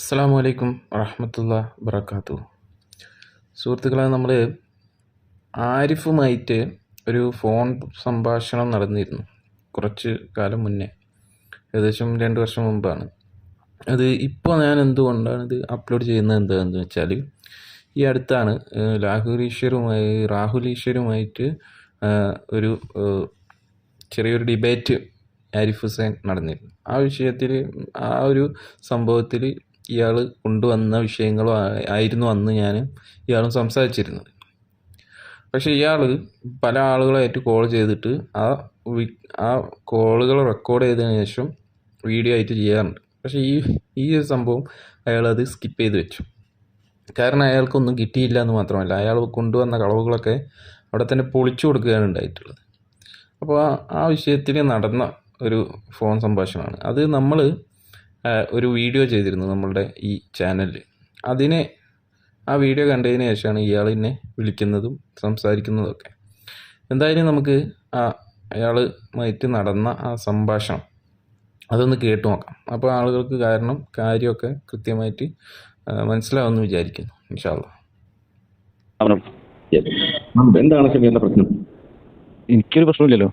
അസ്സലാമു അലൈക്കും വറഹ്മത്തുള്ളാഹി വബറകാതുഹു. സുഹൃത്തുക്കളെ, നമ്മൾ ആരിഫുമായിട്ട് ഒരു ഫോൺ സംഭാഷണം നടന്നിരുന്നു കുറച്ച് കാലം മുന്നേ, ഏകദേശം 2 വർഷം മുമ്പാണ്. അത് ഇപ്പോൾ ഞാൻ എന്തുകൊണ്ടാണ് ഇത് അപ്ലോഡ് ചെയ്യുന്നത് എന്താണെന്ന് വെച്ചാൽ, ഈ അടുത്താണ് രാഹുൽ ഈശ്വരുമായിട്ട് ഒരു ചെറിയൊരു ഡിബേറ്റ് ആരിഫ് ഹുസൈൻ നടന്നിരുന്നു. ആ വിഷയത്തിൽ, ആ ഒരു സംഭവത്തിൽ ഇയാൾ കൊണ്ടുവന്ന വിഷയങ്ങളും ആയിരുന്നു അന്ന് ഇയാളും സംസാരിച്ചിരുന്നത്. പക്ഷേ ഇയാൾ പല ആളുകളായിട്ട് കോൾ ചെയ്തിട്ട് ആ കോളുകൾ റെക്കോർഡ് ചെയ്തതിന് ശേഷം വീഡിയോ ആയിട്ട് ചെയ്യാറുണ്ട്. പക്ഷേ ഈ സംഭവം അയാളത് സ്കിപ്പ് ചെയ്ത് വെച്ചു. കാരണം അയാൾക്കൊന്നും കിട്ടിയില്ല എന്ന് മാത്രമല്ല, അയാൾ കൊണ്ടുവന്ന കളവുകളൊക്കെ അവിടെ തന്നെ പൊളിച്ചു കൊടുക്കുകയാണ് ഉണ്ടായിട്ടുള്ളത്. അപ്പോൾ ആ വിഷയത്തിൽ നടന്ന ഒരു ഫോൺ സംഭാഷണമാണ് അത്. നമ്മൾ ഒരു വീഡിയോ ചെയ്തിരുന്നു നമ്മളുടെ ഈ ചാനലിൽ. ആ വീഡിയോ കണ്ടതിന് ശേഷമാണ് ഇയാൾ എന്നെ വിളിക്കുന്നതും സംസാരിക്കുന്നതൊക്കെ. എന്തായാലും നമുക്ക് അയാളുമായിട്ട് നടന്ന ആ സംഭാഷണം അതൊന്ന് കേട്ടു നോക്കാം. അപ്പോൾ ആളുകൾക്ക് കാര്യമൊക്കെ കൃത്യമായിട്ട് മനസ്സിലാവുമെന്ന് വിചാരിക്കുന്നു. ഇൻഷാ അല്ലാഹ്. എന്താണ് ഷമീറിന്റെ പ്രശ്നം? എനിക്കൊരു പ്രശ്നമില്ലല്ലോ.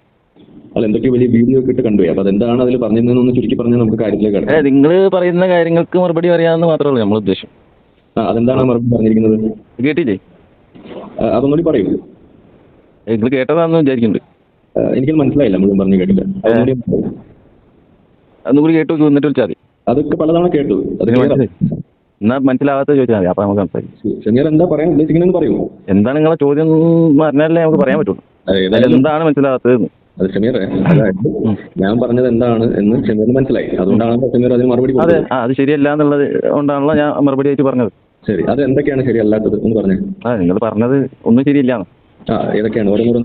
അല്ല, എന്തൊക്കെയോ വലിയ വീഡിയോ ഒക്കെ ഇട്ട് കണ്ടു. അപ്പൊ അതെന്താണ് അതിൽ പറഞ്ഞതെന്നൊന്ന് ചുരുക്കി പറഞ്ഞാൽ നമുക്ക് കാര്യത്തിലേക്ക് നിങ്ങൾ പറയുന്ന കാര്യങ്ങൾക്ക് മറുപടി പറയാമെന്ന് മാത്രമേ ഉള്ളൂ നമ്മൾ ഉദ്ദേശം. അതെന്താണ് മറുപടി പറഞ്ഞിരിക്കുന്നത്? കേട്ടില്ലേ? അതൊന്നുകൂടി പറയൂ. നിങ്ങൾ കേട്ടതാണെന്ന് വിചാരിക്കുന്നുണ്ട്. എനിക്ക് മനസ്സിലായില്ല, മുഴുവൻ പറഞ്ഞു കേട്ടില്ല. ഒന്നുകൂടി കേട്ടു എന്നിട്ട് വിളിച്ചാൽ മതി. അതൊക്കെ പലതവണ കേട്ടു. എന്നാ മനസ്സിലാവാത്ത ചോദിച്ചാൽ മതി, അപ്പൊ നമുക്ക് സംസാരിക്കും. ഷമീർ എന്താ പറയാൻ ഉദ്ദേശിക്കുന്നതെന്ന് പറയൂ. എന്താണ് നിങ്ങളെ ചോദ്യം പറഞ്ഞാലേ നമുക്ക് പറയാൻ പറ്റുള്ളൂ. എന്താണ് മനസ്സിലാവാത്തത്? അത് ഷമീർ, അതായത് ഞാൻ പറഞ്ഞത് എന്താണ് എന്ന് ഷമീറിന് മനസ്സിലായി. അതുകൊണ്ടാണ് ഷമീർ അതിന് മറുപടി. അതെ, അത് ശരിയല്ല എന്നുള്ളത് കൊണ്ടാണല്ലോ ഞാൻ മറുപടി ആയിട്ട് പറഞ്ഞത്. ശരി, അത് എന്തൊക്കെയാണ് ശരിയല്ലാത്തത് എന്ന് പറഞ്ഞേ. നിങ്ങൾ പറഞ്ഞത് ഒന്നും ശരിയില്ലാന്ന്. ഏതൊക്കെയാണ്? ഓരോന്നും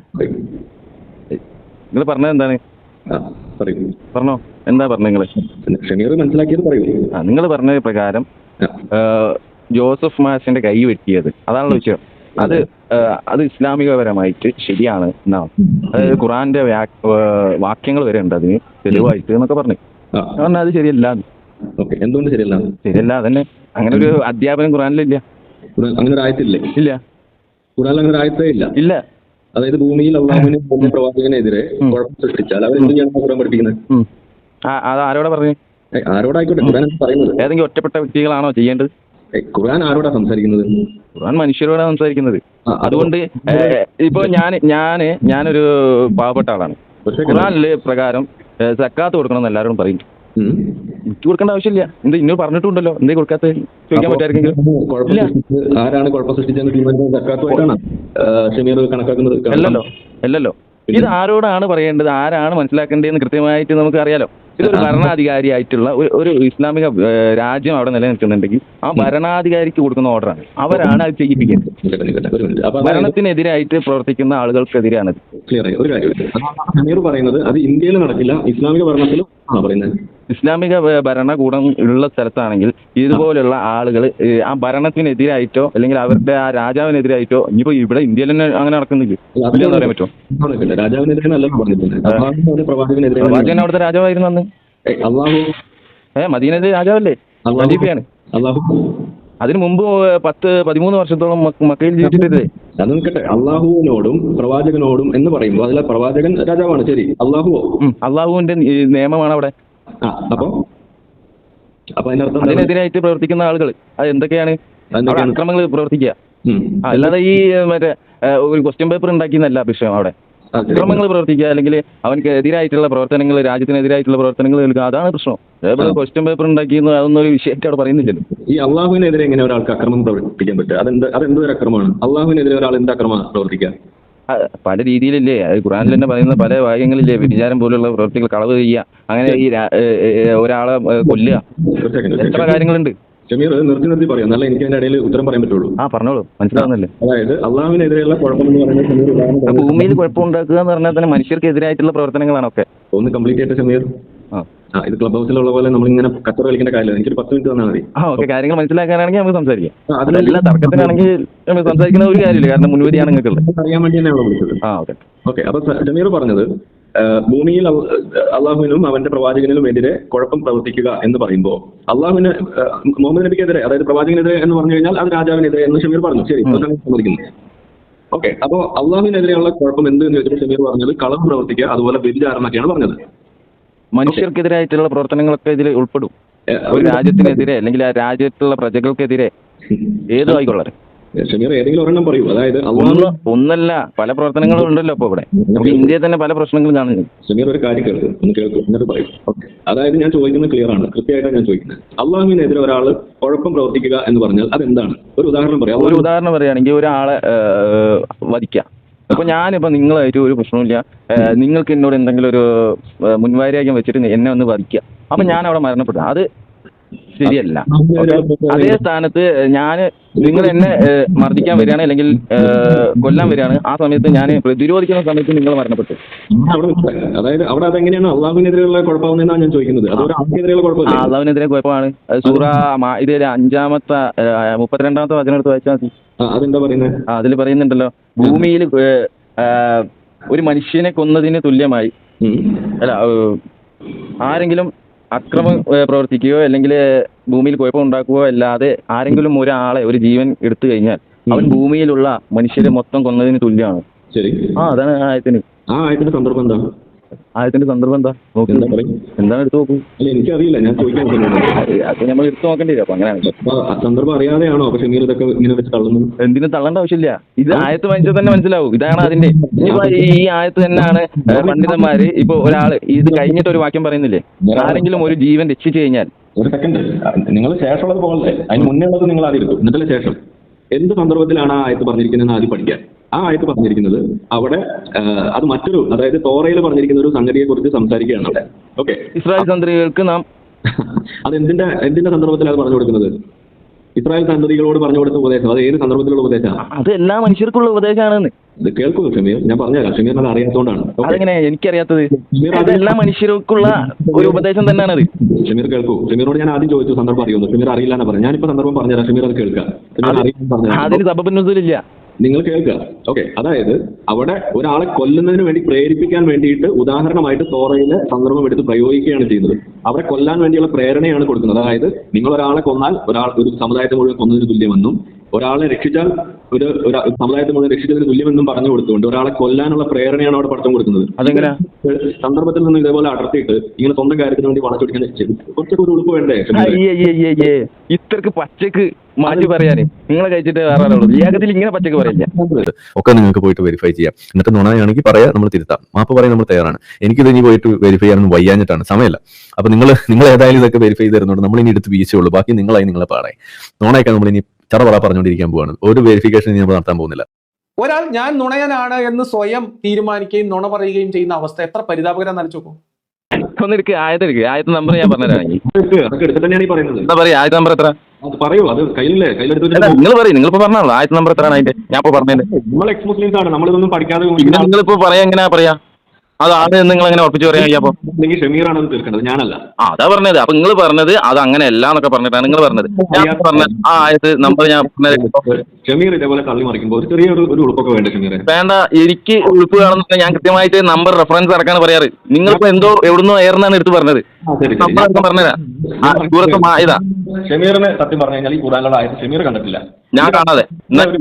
നിങ്ങൾ പറഞ്ഞത് എന്താണ്? പറയൂ. പറഞ്ഞോ, എന്താ പറഞ്ഞത് നിങ്ങൾ? ഷമീർ മനസ്സിലാക്കിയത് പറയൂ. നിങ്ങൾ പറഞ്ഞ പ്രകാരം ജോസഫ് മാഷിന്റെ കൈ വെട്ടിയത്, അതാണല്ലോ വിഷയം. അത് ഇസ്ലാമികപരമായിട്ട് ശരിയാണ് എന്നാണ്. അതായത് ഖുറാന്റെ വാക്യങ്ങൾ വരെ ഉണ്ട് അതിന് തെളിവായിട്ട് എന്നൊക്കെ പറഞ്ഞു. പറഞ്ഞാൽ അത് ശരിയല്ല. എന്തുകൊണ്ട് ശരിയല്ല? അതന്നെ, അങ്ങനെ ഒരു അധ്യാപനം ഖുറാനിലില്ല. അങ്ങനെ ഒരു ആയത്തില്ലേ? ഇല്ല, ഖുറാനിൽ അങ്ങനെ ഒരു ആയത്തേ ഇല്ല. അതായത് ഭൂമിയിൽ അള്ളാഹുവിന് പ്രവാചകനെതിരെ കുഴപ്പം സൃഷ്ടിച്ചാൽ അവരെന്താണ് ഖുറാൻ പഠിപ്പിക്കുന്നത്? അത് ആരോടാ പറഞ്ഞു? ആരോടായിക്കോട്ടെ, ഖുറാൻ പറയുന്നത്. ഏതെങ്കിലും ഒറ്റപ്പെട്ട വ്യക്തികളാണോ ചെയ്യേണ്ടത്? ഖുറാൻ ആരോടാ സംസാരിക്കുന്നത്? ഖുറാൻ മനുഷ്യരോടാണ് സംസാരിക്കുന്നത്. അതുകൊണ്ട് ഇപ്പൊ ഞാനൊരു പാവപ്പെട്ട ആളാണ്. ഖുറാനില് പ്രകാരം സക്കാത്ത് കൊടുക്കണം എന്ന് എല്ലാവരോടും പറയും. എനിക്ക് കൊടുക്കേണ്ട ആവശ്യമില്ല. ഇന്നോട് പറഞ്ഞിട്ടുണ്ടല്ലോ, എന്തേ കൊടുക്കാത്ത ചോദിക്കാൻ പറ്റായിരിക്കെങ്കിലും. ആരാണ് കുഴപ്പം സൃഷ്ടിച്ചെന്ന് തീരുമാനിക്കുന്നത്? ഷമീർ കണക്കാക്കുന്നത് അല്ലല്ലോ. ഇത് ആരോടാണ് പറയേണ്ടത്, ആരാണ് മനസ്സിലാക്കേണ്ടതെന്ന് കൃത്യമായിട്ട് നമുക്ക് അറിയാലോ. ഇതൊരു ഭരണാധികാരിയായിട്ടുള്ള ഒരു ഇസ്ലാമിക രാജ്യം അവിടെ നിലനിൽക്കുന്നുണ്ടെങ്കിൽ ആ ഭരണാധികാരിക്ക് കൊടുക്കുന്ന ഓർഡറാണ്. അവരാണ് അത് ചെയ്യിപ്പിക്കുന്നത്. ഭരണത്തിനെതിരായിട്ട് പ്രവർത്തിക്കുന്ന ആളുകൾക്കെതിരെയാണ്. ഒരു കാര്യം ഷമീർ പറയുന്നത് അത് ഇന്ത്യയിൽ നടക്കില്ല, ഇസ്ലാമിക ഭരണത്തിലും പറയുന്നത്. ഇസ്ലാമിക ഭരണകൂടം ഉള്ള സ്ഥലത്താണെങ്കിൽ ഇതുപോലുള്ള ആളുകൾ ആ ഭരണത്തിനെതിരായിട്ടോ അല്ലെങ്കിൽ അവരുടെ ആ രാജാവിനെതിരായിട്ടോ, ഇനിയിപ്പോ ഇവിടെ ഇന്ത്യയിൽ തന്നെ അങ്ങനെ നടക്കുന്നില്ല, ഇല്ലെന്ന് പറയാൻ പറ്റുമോ? പ്രവാചകൻ അവിടുത്തെ രാജാവായിരുന്നു അന്ന്. മദീനയിലെ രാജാവല്ലേ? ഖലീഫയാണ്. അതിനു മുമ്പ് 10-13 വർഷത്തോളം മക്കയിൽ ജീവിച്ചിട്ടില്ലേ? അത് നിൽക്കട്ടെ. അള്ളാഹുവിനോടും പ്രവാചകനോടും എന്ന് പറയുമ്പോൾ അതിലെ പ്രവാചകൻ രാജാവാണ്. ശരി, അള്ളാഹുവിന്റെ നിയമമാണ് അവിടെ. അപ്പൊ അതിനെതിരായിട്ട് പ്രവർത്തിക്കുന്ന ആളുകൾ അത് എന്തൊക്കെയാണ്? അക്രമങ്ങൾ പ്രവർത്തിക്കുക, അല്ലാതെ ഈ മറ്റേ ഒരു ക്വസ്റ്റ്യൻ പേപ്പർ ഉണ്ടാക്കിയെന്നല്ല വിഷയം. അവിടെ അക്രമങ്ങൾ പ്രവർത്തിക്കുക, അല്ലെങ്കിൽ അവനക്ക് എതിരായിട്ടുള്ള പ്രവർത്തനങ്ങൾ, രാജ്യത്തിനെതിരായിട്ടുള്ള പ്രവർത്തനങ്ങൾ നൽകുക, അതാണ് പ്രശ്നം. അതേപോലെ ക്വസ്റ്റ്യൻ പേപ്പർ ഉണ്ടാക്കിയെന്ന് അതൊന്നും ഒരു വിഷയമായിട്ട് അവിടെ പറയുന്നില്ലല്ലോ. ഈ അള്ളാഹുവിനെതിരെ എങ്ങനെ ഒരാൾക്ക് അക്രമം പ്രവർത്തിക്കാൻ പറ്റുക? അതെന്തൊരു അക്രമമാണ്? അള്ളാഹുവിനെതിരെ ഒരാൾ എന്ത് അക്രമം പ്രവർത്തിക്കുക? പല രീതിയിലില്ലേ, ഖുറാനിൽ തന്നെ പറയുന്ന പല വാക്യങ്ങളില്ലേ, വ്യഭിചാരം പോലുള്ള പ്രവൃത്തികൾ, കളവ് ചെയ്യുക, അങ്ങനെ ഈ ഒരാളെ കൊല്ലുക, എത്ര കാര്യങ്ങളുണ്ട്. ഷമീർ നിർത്തി പറയാം, എന്നാലേ എനിക്ക് അതിന്റെ ഇടയിൽ ഉത്തരം പറയാൻ പറ്റുള്ളൂ. പറഞ്ഞോളൂ, മനസ്സിലാവുന്നല്ലേ? അതായത് അള്ളാഹുവിനെതിരെയുള്ള കുഴപ്പമെന്ന് പറയുന്നത് ഭൂമിയിൽ കുഴപ്പമുണ്ടാക്കുക എന്ന് പറഞ്ഞാൽ തന്നെ മനുഷ്യർക്ക് എതിരായിട്ടുള്ള പ്രവർത്തനങ്ങളാണ് ഒക്കെ. ഒന്ന് കംപ്ലീറ്റ് ആയിട്ട് ഷമീർ. ഇത് ക്ലബ് ഹൗസിലുള്ള പോലെ നമ്മളിങ്ങനെ കച്ചറ കളിക്കേണ്ട കാര്യമില്ല. എനിക്കൊരു 10 മിനിറ്റ് തന്നാൽ മതി. ഓക്കെ, കാര്യങ്ങൾ മനസ്സിലാക്കാനാണെങ്കിൽ നമുക്ക് സംസാരിക്കാം. അതെല്ലാം തർക്കത്തിനാണെങ്കിൽ നമുക്ക് സംസാരിക്കുന്ന ഒരു കാര്യമില്ല, കാരണം മുൻവിധിയാണ് നിങ്ങൾക്കുള്ളത്. അറിയാൻ വേണ്ടി തന്നെ വിളിച്ചത്. ഓക്കെ. അപ്പൊ ഷമീർ പറഞ്ഞത് ഭൂമിയിൽ അള്ളാഹുവിനും അവന്റെ പ്രവാചകനും എതിരെ കുഴപ്പം പ്രവർത്തിക്കുക എന്ന് പറയുമ്പോൾ അള്ളാഹുവിന് മുഹമ്മദ് നബിക്കെതിരെ, അതായത് പ്രവാചകനെതിരെ എന്ന് പറഞ്ഞു കഴിഞ്ഞാൽ അത് രാജാവിനെതിരെ എന്ന് ഷമീർ പറഞ്ഞു. ശരി, സമ്മതിക്കുന്നു. ഓക്കെ, അപ്പോ അള്ളാഹുവിനെതിരെയുള്ള കുഴപ്പം എന്ത് എന്ന് വെച്ചിട്ട് ഷമീർ പറഞ്ഞത് കളവ് പ്രവർത്തിക്കുക, അതുപോലെ വ്യഭിചാരണമൊക്കെയാണ് പറഞ്ഞത്. മനുഷ്യർക്കെതിരായിട്ടുള്ള പ്രവർത്തനങ്ങളൊക്കെ ഇതിൽ ഉൾപ്പെടും. ഒരു രാജ്യത്തിനെതിരെ അല്ലെങ്കിൽ ആ രാജ്യത്തുള്ള പ്രജകൾക്കെതിരെ ഏത് ആയിക്കൊള്ളാറ്. ഷമീർ ഏതെങ്കിലും ഒരെണ്ണം പറയൂ. അതായത് ഒന്നല്ല, പല പ്രവർത്തനങ്ങളും ഉണ്ടല്ലോ ഇപ്പൊ ഇവിടെ. നമുക്ക് ഇന്ത്യയിൽ തന്നെ പല പ്രശ്നങ്ങളും കാണുന്നു. ഷമീർ ഒരു കാര്യം കേൾക്കും, ഒന്ന് കേൾക്കും, എന്നിട്ട് പറയും. ഓക്കെ, അതായത് ഞാൻ ചോദിക്കുന്നത് ക്ലിയർ ആണ്, കൃത്യമായിട്ടാണ് ഞാൻ ചോദിക്കുന്നത്. അള്ളാഹുവിനെതിരെ ഒരാൾ കുഴപ്പം പ്രവർത്തിക്കുക എന്ന് പറഞ്ഞാൽ അതെന്താണ്? ഒരു ഉദാഹരണം പറയാം. ഒരു ഉദാഹരണം പറയുകയാണെങ്കിൽ ഒരാളെ വധിക്കാം. അപ്പൊ ഞാനിപ്പോ നിങ്ങളായിട്ട് ഒരു പ്രശ്നമില്ല, നിങ്ങൾക്ക് എന്നോട് എന്തെങ്കിലും ഒരു മുൻവാര്യാജ്യം വെച്ചിട്ട് എന്നെ ഒന്ന് വധിക്കുക, അപ്പൊ ഞാൻ അവിടെ മരണപ്പെട്ടു, അത് ശരിയല്ല. അതേ സ്ഥാനത്ത് നിങ്ങൾ എന്നെ മർദ്ദിക്കാൻ വരികയാണ് അല്ലെങ്കിൽ കൊല്ലാൻ വരികയാണ്, ആ സമയത്ത് ഞാൻ പ്രതിരോധിക്കുന്ന സമയത്ത് നിങ്ങൾ മരണപ്പെട്ടു. അതായത് അവിടെ അതെങ്ങനെയാണ് അള്ളാഹുവിനെതിരെയുള്ള കുഴപ്പമെന്നാണ് ഞാൻ ചോദിക്കുന്നത്. അള്ളാഹുവിനെതിരെ കുഴപ്പമാണ്. സൂറ ഇതിൽ 5-ാമത്തെ 32-ാമത്തെ വചനം എടുത്ത് വായിച്ചാൽ മതി. അതെന്താ പറയുന്നത്? അതിൽ പറയുന്നുണ്ടല്ലോ, ഭൂമിയിൽ ഒരു മനുഷ്യനെ കൊന്നതിന് തുല്യമായി, അല്ല ആരെങ്കിലും അക്രമം പ്രവർത്തിക്കുകയോ അല്ലെങ്കിൽ ഭൂമിയിൽ കുഴപ്പം ഉണ്ടാക്കുകയോ അല്ലാതെ ആരെങ്കിലും ഒരാളെ, ഒരു ജീവൻ എടുത്തു കഴിഞ്ഞാൽ അവൻ ഭൂമിയിലുള്ള മനുഷ്യരെ മൊത്തം കൊന്നതിന് തുല്യമാണ്. ശരി, അതാണ് ആയത്തിന്. ആ ആയത്തിന്റെ സന്ദർഭം എന്താ? ആയത്തിന്റെ സന്ദർഭം എന്താ നോക്കി, എന്താണ് എടുത്തു നോക്കൂ. അല്ല, എനിക്കറിയില്ല, ഞാൻ ചോദിക്കാൻ അത് നമ്മൾ എടുത്തു നോക്കേണ്ടി വരും. അപ്പൊ അങ്ങനെയാണ് സന്ദർഭം അറിയാതെയാണോ പക്ഷെ ഷമീർ ഇതൊക്കെ ഇങ്ങനെ വെച്ച് തള്ളുന്നത്? എന്തിനും തള്ളേണ്ട ആവശ്യമില്ല. ഇത് ആയത്ത് വായിച്ചാൽ തന്നെ മനസ്സിലാവും. ഇതാണ് അതിന്റെ. ഈ ആയത്ത് തന്നെയാണ് പണ്ഡിതന്മാര് ഇപ്പൊ ഒരാള് ഇത് കഴിഞ്ഞിട്ട് ഒരു വാക്യം പറയുന്നില്ലേ, ആരെങ്കിലും ഒരു ജീവൻ രക്ഷിച്ചു കഴിഞ്ഞാൽ. ഒരു സെക്കൻഡ്, നിങ്ങൾ ശേഷമുള്ളത് പോലെ അതിന് മുന്നേ ഉള്ളത് നിങ്ങൾ ആദ്യം എടുക്കും, എന്നിട്ടല്ലേ ശേഷം. എന്ത് സന്ദർഭത്തിലാണ് ആ ആയത്ത് പറഞ്ഞിരിക്കുന്നത് ആദ്യം പഠിക്കാൻ. ആ ആയത്ത് പറഞ്ഞിരിക്കുന്നത് അവിടെ അത് മറ്റൊരു, അതായത് തോറയിൽ പറഞ്ഞിരിക്കുന്ന ഒരു സംഗതിയെ കുറിച്ച് സംസാരിക്കുകയാണ് അവിടെ. ഓക്കെ, ഇസ്രായേൽ സന്തതികൾക്ക് നാം അത് എന്തിന്റെ സന്ദർഭത്തിലാണ് പറഞ്ഞു കൊടുക്കുന്നത്? ഇസ്രായേൽ സന്തതികളോട് പറഞ്ഞു കൊടുത്ത ഉപദേശം, അത് ഏത് സന്ദർഭത്തിലുള്ള ഉപദേശമാണ്? അത് എല്ലാ മനുഷ്യർക്കുള്ള ഉപദേശമാണെന്ന്. ഇത് കേൾക്കൂ ഷമീർ, ഞാൻ പറഞ്ഞുതരാം. ഷമീർ അത് അറിയാത്തതുകൊണ്ടാണ്. അതെങ്ങനെ എനിക്കറിയാത്തത്? എല്ലാ മനുഷ്യർക്കുള്ള ഒരു ഉപദേശം തന്നെയാണത്. ഷമീർ കേൾക്കൂ. ഷമീറോട് ഞാൻ ആദ്യം ചോദിച്ചു സന്ദർഭം അറിയുന്നു, ഷമീർ അറിയില്ല എന്ന് പറഞ്ഞു. ഞാനിപ്പോ സന്ദർഭം പറഞ്ഞുതരാം, ഷമീർ അത് കേൾക്കാം. അതിന് സബബില്ല, നിങ്ങൾ കേൾക്കുക. ഓക്കെ, അതായത് അവിടെ ഒരാളെ കൊല്ലുന്നതിന് വേണ്ടി പ്രേരിപ്പിക്കാൻ വേണ്ടിയിട്ട് ഉദാഹരണമായിട്ട് തോറയിലെ സന്ദർഭം എടുത്ത് പ്രയോഗിക്കുകയാണ് ചെയ്യുന്നത്. അവരെ കൊല്ലാൻ വേണ്ടിയുള്ള പ്രേരണയാണ് കൊടുക്കുന്നത്. അതായത് നിങ്ങൾ ഒരാളെ കൊന്നാൽ ഒരു സമുദായത്തെ മുഴുവൻ കൊന്നതിന് തുല്യമെന്നും, ഒരാളെ രക്ഷിച്ചാൽ ഒരു സമുദായത്തെ മുഴുവൻ രക്ഷിച്ചതിന് തുല്യമെന്നും പറഞ്ഞു കൊടുത്തുകൊണ്ട് ഒരാളെ കൊല്ലാനുള്ള പ്രേരണയാണ് അവിടെ പഠിത്തം കൊടുക്കുന്നത്. അതെങ്ങനെ സന്ദർഭത്തിൽ നിന്ന് ഇതേപോലെ അടർത്തിയിട്ട് ഇങ്ങനെ സ്വന്തം കാര്യത്തിന് വേണ്ടി വളച്ചൊടിക്കാൻ കുറച്ചൊക്കെ ഒരു ഉളുപ്പ് വേണ്ടേ? ഇത്രക്ക് പച്ചക്ക് മാറ്റി പറയാനേ നിങ്ങളെ കഴിച്ചിട്ട് വേറെ ഏകത്തിൽ ഇങ്ങനെ പച്ചക്ക് പറയില്ല. ഒക്കെ നിങ്ങൾക്ക് പോയിട്ട് വെരിഫൈ ചെയ്യാം. എന്നിട്ട് നുണയാണെങ്കിൽ പറയാം, നമ്മൾ തിരുത്താം. മാപ്പ് പറയാൻ നമ്മൾ തയ്യാറാണ്. എനിക്കിത് ഇനി പോയിട്ട് വെരിഫൈ ചെയ്യാനൊന്നും വയ്യാഞ്ഞിട്ടാണ്, സമയമല്ല. അപ്പൊ നിങ്ങൾ ഏതായാലും ഇതൊക്കെ വെരിഫൈ ചെയ്ത് തരുന്നുണ്ട്. നമ്മൾ ഇനി എടുത്ത് വീഴ്ചയുള്ളൂ, ബാക്കി നിങ്ങളെ പാടായി. നുണയൊക്കെ നമ്മൾ ഇനി ചറപറ പറഞ്ഞുകൊണ്ടിരിക്കാൻ പോവാണ്. ഒരു വെരിഫിക്കേഷൻ നമ്മൾ നടത്താൻ പോകുന്നില്ല. ഒരാൾ ഞാൻ നുണയനാണ് എന്ന് സ്വയം തീരുമാനിക്കുകയും നുണ പറയുകയും ചെയ്യുന്ന അവസ്ഥ എത്ര പരിതാപകരം നനച്ചു നോക്കും. ആയത്ത് നമ്പർ ഞാൻ പറഞ്ഞുതരാണെങ്കിൽ എന്താ പറയാ, ആയത്ത് നമ്പർ എത്ര പറയൂ? അത് കയ്യിലല്ലേ, കയ്യിലെടുത്ത് നിങ്ങൾ പറയും. നിങ്ങളിപ്പോ പറഞ്ഞോളൂ ആയത്ത് നമ്പർ എത്രയാണ് അതിന്റെ. ഞാൻ ഇപ്പൊ പറഞ്ഞത് നമ്മൾ എക്സ് മുസ്ലിംസ് ആണ്, നമ്മളിതൊന്നും പഠിക്കാതെ. നിങ്ങളിപ്പോ പറയാ എങ്ങനെയാ പറയാ? അതാണ് നിങ്ങൾ എങ്ങനെ ഉറപ്പിച്ച് പറയാ? അപ്പൊ ഷമീറാണ് തീർക്കേണ്ടത്, ഞാനല്ല. അതാ പറഞ്ഞത്. അപ്പൊ നിങ്ങൾ പറഞ്ഞത് അത് അങ്ങനെയല്ല എന്നൊക്കെ പറഞ്ഞിട്ടാണ് നിങ്ങൾ പറഞ്ഞത്. ഞാൻ പറഞ്ഞ ആ ആയത്ത് നമ്പർ ഞാൻ ഷമീർ ഇതേപോലെ തള്ളി മറിക്കുമ്പോൾ ഒരു ചെറിയ ഒരു ഉളുപ്പൊക്കെ വേണ്ട ഷമീർ. വേണ്ട, എനിക്ക് ഉളുപ്പ് വേണമെന്ന് ഞാൻ കൃത്യമായിട്ട് നമ്പർ റെഫറൻസ് അടക്കാണ് പറയാറ്. നിങ്ങളിപ്പോ എന്തോ എവിടുന്നോ ഏറെന്നാണ് എടുത്ത് പറഞ്ഞത്. നമ്പർ പറഞ്ഞുതരാം. ഇതാ ഷമീറിന് സത്യം പറഞ്ഞു കഴിഞ്ഞാൽ ഈ ഖുർആനിലുള്ള ആയത്ത് ഷമീർ കണ്ടിട്ടില്ല. ഞാൻ കാണാതെ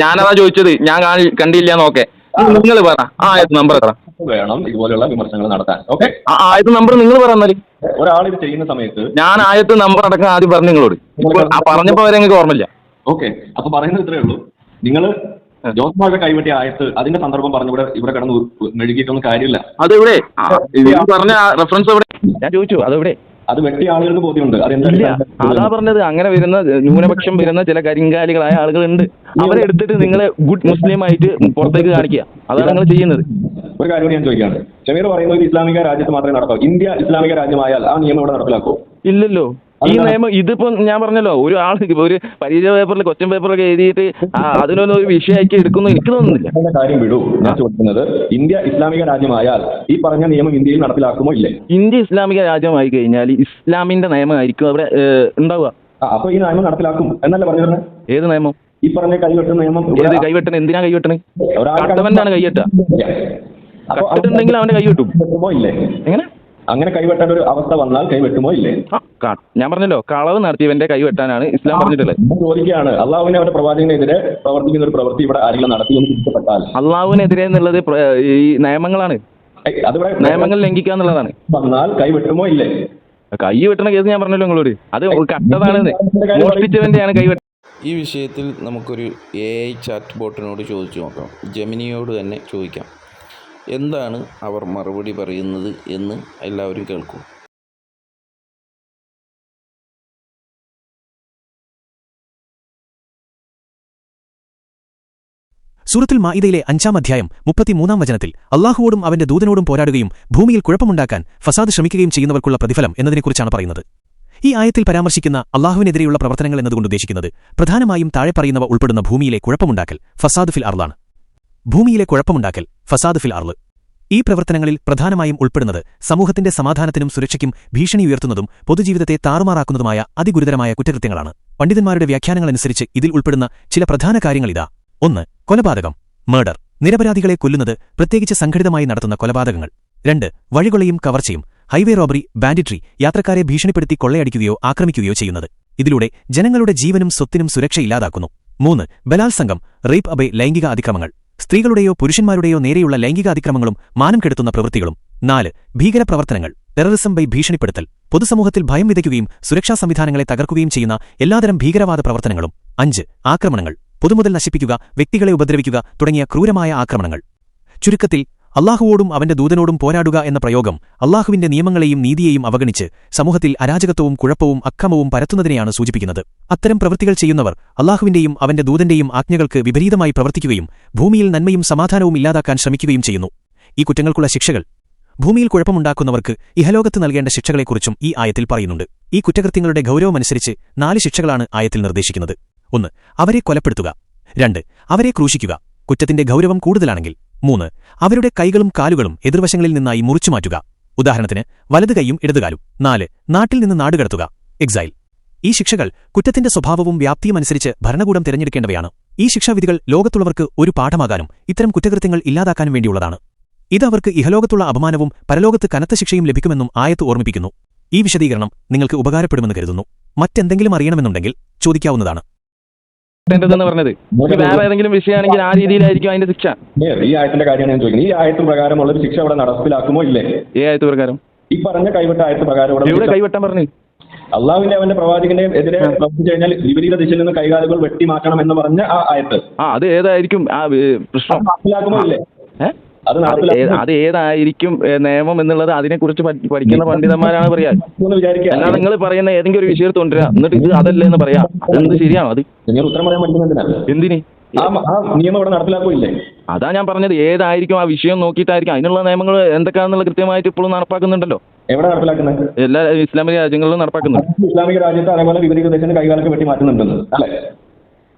ഞാനതാ ചോദിച്ചത്. ഞാൻ കണ്ടില്ല നോക്കെ. നിങ്ങൾ പറ ആ ആയത്ത് നമ്പർ എത്ര വേണം ഇതുപോലെയുള്ള വിമർശനങ്ങൾ നടത്താൻ. ഓക്കെ, ആ ആയത്ത് നമ്പർ നിങ്ങൾ പറഞ്ഞാല് ഒരാൾ ഇത് ചെയ്യുന്ന സമയത്ത് ഞാൻ ആയത്ത് നമ്പർ അടക്കം ആദ്യം പറഞ്ഞു നിങ്ങളോട്. പറഞ്ഞപ്പോ വരെ നിങ്ങൾക്ക് ഓർമ്മയില്ല. ഓക്കെ, അപ്പൊ പറയുന്നത് ഇത്രയേ ഉള്ളൂ. നിങ്ങൾ ജോസ്മാരുടെ കൈവെട്ടിയ ആയത്ത് അതിന്റെ സന്ദർഭം പറഞ്ഞു ഇവിടെ കിടന്ന് മെഴുകിയിട്ടൊന്നും കാര്യമില്ല. അതെവിടെ പറഞ്ഞ റെഫറൻസ് എവിടെ? ഞാൻ ചോദിച്ചു അതെവിടെ? അത് വെട്ടിയ ആളുകൾക്ക് ബോധ്യമുണ്ട്. അതാ പറഞ്ഞത്. അങ്ങനെ വരുന്ന ന്യൂനപക്ഷം വരുന്ന ചില കരിങ്കാലികളായ ആളുകളുണ്ട്. അവരെ എടുത്തിട്ട് നിങ്ങളെ ഗുഡ് മുസ്ലിം ആയിട്ട് പുറത്തേക്ക് കാണിക്കുക. അതാണ് നിങ്ങൾ ചെയ്യുന്നത്. ഒരു കാര്യം ഞാൻ ചോദിക്കുകയാണ്. ഷമീർ പറയുന്നത് ഒരു ഇസ്ലാമിക രാജ്യത്ത് മാത്രമേ നടത്താവൂ. ഇന്ത്യ ഇസ്ലാമിക രാജ്യമായാൽ ആ നിയമം ഇവിടെ നടപ്പിലാക്കൂ? ഇല്ലല്ലോ. ഈ നിയമം ഇതിപ്പോ ഞാൻ പറഞ്ഞല്ലോ, ഒരു ഒരു പരീക്ഷ പേപ്പറിൽ ക്വസ്റ്റ്യൻ പേപ്പറൊക്കെ എഴുതിയിട്ട് അതിനൊന്നും ഒരു വിഷയമാക്കി എടുക്കുന്നു എനിക്ക് തോന്നുന്നില്ല. കാര്യം വിടൂ. ഞാൻ ചോദിക്കുന്നത് ഇന്ത്യ ഇസ്ലാമിക രാജ്യമായാൽ ഈ പറഞ്ഞ നിയമം ഇന്ത്യയിൽ നടപ്പിലാക്കുമോ ഇല്ലേ? ഇന്ത്യ ഇസ്ലാമിക രാജ്യമായി കഴിഞ്ഞാൽ ഇസ്ലാമിന്റെ നിയമമായിരിക്കും അവിടെ ഉണ്ടാവുക. അപ്പൊ ഈ നിയമം നടപ്പിലാക്കും എന്നല്ല പറഞ്ഞു? ഏത് നിയമം? ഈ പറഞ്ഞ കൈവെട്ടുന്ന നിയമം. ഏത് കൈവെട്ടണം? എന്തിനാ കൈവെട്ടണേ? കട്ടവനാണ് കൈവെട്ടുക. കട്ടിട്ടുണ്ടെങ്കിൽ അവന്റെ കൈ വെട്ടും. വെട്ടുമോ ഇല്ലേ? എങ്ങനെ അങ്ങനെ കൈവെട്ടേണ്ട ഒരു അവസ്ഥ വന്നാൽ കൈവെട്ടുമോ ഇല്ലേ? ഞാൻ പറഞ്ഞല്ലോ, കളവ് നടത്തിയവന്റെ കൈ വെട്ടാനാണ് ഇസ്ലാം പറഞ്ഞിട്ടുള്ളത്. ചോദിക്കുകയാണ്, അള്ളാഹുവിനെ അവരുടെ പ്രവാചകനെതിരെ പ്രവർത്തിക്കുന്ന ഒരു പ്രവൃത്തി ഇവിടെ ആരെങ്കിലും നടത്തി എന്ന് തിരിച്ചപ്പെട്ടാൽ അള്ളാഹുവിനെതിരെ എന്നുള്ളത് ഈ നിയമങ്ങളാണ്, നിയമങ്ങൾ ലംഘിക്കുക എന്നുള്ളതാണ്. വന്നാൽ കൈവെട്ടുമോ ഇല്ലേ? കൈ വെട്ടണ കേസ് ഞാൻ പറഞ്ഞല്ലോ നിങ്ങളോട്, അത് കട്ടതാണ്, മോഷ്ടിച്ചവന്റെയാണ് കൈ വെട്ട. ഈ വിഷയത്തിൽ നമുക്കൊരു AI ചാറ്റ് ബോട്ടിനോട് ചോദിച്ചു നോക്കാം. ജെമിനിയോട് തന്നെ ചോദിക്കാം, എന്താണ് അവർ മറുപടി പറയുന്നത് എന്ന് എല്ലാവരും കേൾക്കൂ. സൂറത്തുൽ മാഇദയിലെ 5-ാം അധ്യായം 33-ാം വചനത്തിൽ അള്ളാഹുവോടും അവന്റെ ദൂതനോടും പോരാടുകയും ഭൂമിയിൽ കുഴപ്പമുണ്ടാക്കാൻ ഫസാദ് ശ്രമിക്കുകയും ചെയ്യുന്നവർക്കുള്ള പ്രതിഫലം എന്നതിനെക്കുറിച്ചാണ് പറയുന്നത്. ഈ ആയത്തിൽ പരാമർശിക്കുന്ന അള്ളാഹുവിനെതിരെയുള്ള പ്രവർത്തനങ്ങൾ എന്നതുകൊണ്ട് ഉദ്ദേശിക്കുന്നത് പ്രധാനമായും താഴെ പറയുന്നവ ഉൾപ്പെടുന്ന ഭൂമിയിലെ കുഴപ്പമുണ്ടാക്കൽ, ഫസാദ് ഫിൽ അർളാണ്. ഭൂമിയിലെ കുഴപ്പമുണ്ടാക്കൽ, ഫസാദ് ഫിൽ അർള്. ഈ പ്രവർത്തനങ്ങളിൽ പ്രധാനമായും ഉൾപ്പെടുന്നത് സമൂഹത്തിന്റെ സമാധാനത്തിനും സുരക്ഷയ്ക്കും ഭീഷണി ഉയർത്തുന്നതും പൊതുജീവിതത്തെ താറുമാറാക്കുന്നതുമായ അതിഗുരുതരമായ കുറ്റകൃത്യങ്ങളാണ്. പണ്ഡിതന്മാരുടെ വ്യാഖ്യാനങ്ങളനുസരിച്ച് ഇതിൽ ഉൾപ്പെടുന്ന ചില പ്രധാന കാര്യങ്ങളിതാ. 1. കൊലപാതകം, മർഡർ, നിരപരാധികളെ കൊല്ലുന്നത്, പ്രത്യേകിച്ച് സംഘടിതമായി നടത്തുന്ന കൊലപാതകങ്ങൾ. 2. വഴികൊള്ളയും കവർച്ചയും, ഹൈവേ റോബറി, ബാൻഡിട്രി, യാത്രക്കാരെ ഭീഷണിപ്പെടുത്തി കൊള്ളയടിക്കുകയോ ആക്രമിക്കുകയോ ചെയ്യുന്നത്. ഇതിലൂടെ ജനങ്ങളുടെ ജീവനും സ്വത്തിനും സുരക്ഷ ഇല്ലാതാക്കുന്നു. 3. ബലാത്സംഗം, റേപ്പ്, ലൈംഗിക അതിക്രമങ്ങൾ, സ്ത്രീകളുടെയോ പുരുഷന്മാരുടെയോ നേരെയുള്ള ലൈംഗിക അതിക്രമങ്ങളും മാനം കെടുത്തുന്ന പ്രവൃത്തികളും. 4. ഭീകരപ്രവർത്തനങ്ങൾ, ടെററിസം ഭീഷണിപ്പെടുത്തൽ, പൊതുസമൂഹത്തിൽ ഭയം വിതയ്ക്കുകയും സുരക്ഷാ സംവിധാനങ്ങളെ തകർക്കുകയും ചെയ്യുന്ന എല്ലാതരം ഭീകരവാദ പ്രവർത്തനങ്ങളും. 5. ആക്രമണങ്ങൾ, പൊതുമുതൽ നശിപ്പിക്കുക, വ്യക്തികളെ ഉപദ്രവിക്കുക തുടങ്ങിയ ക്രൂരമായ ആക്രമണങ്ങൾ. ചുരുക്കത്തിൽ അള്ളാഹുവോടും അവന്റെ ദൂതനോടും പോരാടുക എന്ന പ്രയോഗം അള്ളാഹുവിന്റെ നിയമങ്ങളെയും നീതിയെയും അവഗണിച്ച് സമൂഹത്തിൽ അരാജകത്വവും കുഴപ്പവും അക്രമവും പരത്തുന്നതിനെയാണ് സൂചിപ്പിക്കുന്നത്. അത്തരം പ്രവൃത്തികൾ ചെയ്യുന്നവർ അള്ളാഹുവിന്റെയും അവന്റെ ദൂതന്റെയും ആജ്ഞകൾക്ക് വിപരീതമായി പ്രവർത്തിക്കുകയും ഭൂമിയിൽ നന്മയും സമാധാനവും ഇല്ലാതാക്കാൻ ശ്രമിക്കുകയും ചെയ്യുന്നു. ഈ കുറ്റങ്ങൾക്കുള്ള ശിക്ഷകൾ, ഭൂമിയിൽ കുഴപ്പമുണ്ടാക്കുന്നവർക്ക് ഇഹലോകത്ത് നൽകേണ്ട ശിക്ഷകളെക്കുറിച്ചും ഈ ആയത്തിൽ പറയുന്നുണ്ട്. ഈ കുറ്റകൃത്യങ്ങളുടെ ഗൗരവമനുസരിച്ച് 4 ശിക്ഷകളാണ് ആയത്തിൽ നിർദ്ദേശിക്കുന്നത്. 1. അവരെ കൊലപ്പെടുത്തുക. 2. അവരെ ക്രൂശിക്കുക, കുറ്റത്തിന്റെ ഗൗരവം കൂടുതലാണെങ്കിൽ. 3. അവരുടെ കൈകളും കാലുകളും എതിർവശങ്ങളിൽ നിന്നായി മുറിച്ചുമാറ്റുക, ഉദാഹരണത്തിന് വലത് കൈയും ഇടതുകാലും. 4. നാട്ടിൽ നിന്ന് നാടുകടത്തുക, എക്സൈൽ. ഈ ശിക്ഷകൾ കുറ്റത്തിന്റെ സ്വഭാവവും വ്യാപ്തിയും അനുസരിച്ച് ഭരണകൂടം തിരഞ്ഞെടുക്കേണ്ടവയാണ്. ഈ ശിക്ഷാവിധികൾ ലോകത്തുള്ളവർക്ക് ഒരു പാഠമാകാനും ഇത്തരം കുറ്റകൃത്യങ്ങൾ ഇല്ലാതാക്കാനും വേണ്ടിയുള്ളതാണ്. ഇത് അവർക്ക് ഇഹലോകത്തുള്ള അപമാനവും പരലോകത്ത് കനത്ത ശിക്ഷയും ലഭിക്കുമെന്നും ആയത്ത് ഓർമ്മിപ്പിക്കുന്നു. ഈ വിശദീകരണം നിങ്ങൾക്ക് ഉപകാരപ്പെടുമെന്ന് കരുതുന്നു. മറ്റെന്തെങ്കിലും അറിയണമെന്നുണ്ടെങ്കിൽ ചോദിക്കാവുന്നതാണ്. പറഞ്ഞത് വേറെ ഏതെങ്കിലും വിഷയമാണെങ്കിൽ ആ രീതിയിലായിരിക്കും അതിന്റെ ശിക്ഷ. ഈ ആയത്തിന്റെ കാര്യമാണ് ഞാൻ ചോദിക്കുന്നത്. ഈ ആയത്ത് പ്രകാരമുള്ള ഒരു ശിക്ഷ അവിടെ നടപ്പിലാക്കുമോ ഇല്ലേ? ഈ ആയത്ത് പ്രകാരം, ഈ പറഞ്ഞ കൈവെട്ട ആയത്ത് പ്രകാരം ഇവിടെ കൈവെട്ടാൻ പറഞ്ഞു. അള്ളാഹുവിന്റെ അവന്റെ പ്രവാചകന്റെയും എതിരെ പ്രവർത്തിച്ചു കഴിഞ്ഞാൽ വിപരീത ദിശയിൽ നിന്ന് കൈകാലുകൾ വെട്ടി മാറ്റണം എന്ന് പറഞ്ഞ ആ ആയത്ത്, അത് ഏതായിരിക്കും ആ പ്രശ്നം? നടപ്പിലാക്കുമോ ഇല്ലേ? അത് ഏതായിരിക്കും നിയമം എന്നുള്ളത് അതിനെക്കുറിച്ച് പഠിക്കുന്ന പണ്ഡിതന്മാരാണ് പറയാ. അല്ലാതെ നിങ്ങൾ പറയുന്ന ഏതെങ്കിലും ഒരു വിഷയം കൊണ്ടുവരാ എന്നിട്ട് ഇത് അതല്ലേ എന്ന് പറയാ, അതെന്ത് ശരിയാണോ? അത് ഉത്തരം പറയാൻ പറ്റുന്നതിനാണ്. എന്തിന് ആ നിയമം ഇവിടെ നടപ്പിലാക്കില്ലേ? അതാ ഞാൻ പറഞ്ഞത്, ഏതായിരിക്കും ആ വിഷയം നോക്കിയിട്ടായിരിക്കും. അതിനുള്ള നിയമങ്ങൾ എന്തൊക്കെയാണെന്നുള്ള കൃത്യമായിട്ട് ഇപ്പോഴും നടപ്പാക്കുന്നുണ്ടല്ലോ. എവിടെ നടപ്പിലാക്കുന്നത്? എല്ലാ ഇസ്ലാമിക രാജ്യങ്ങളിലും നടപ്പാക്കുന്നുണ്ട്. ഇസ്ലാമിക രാജ്യത്ത് അതേപോലെ വിപരീത ദേശത്തിന് കൈകാലൊക്കെ വെട്ടി മാറ്റുന്നുണ്ടെന്ന് അല്ലേ?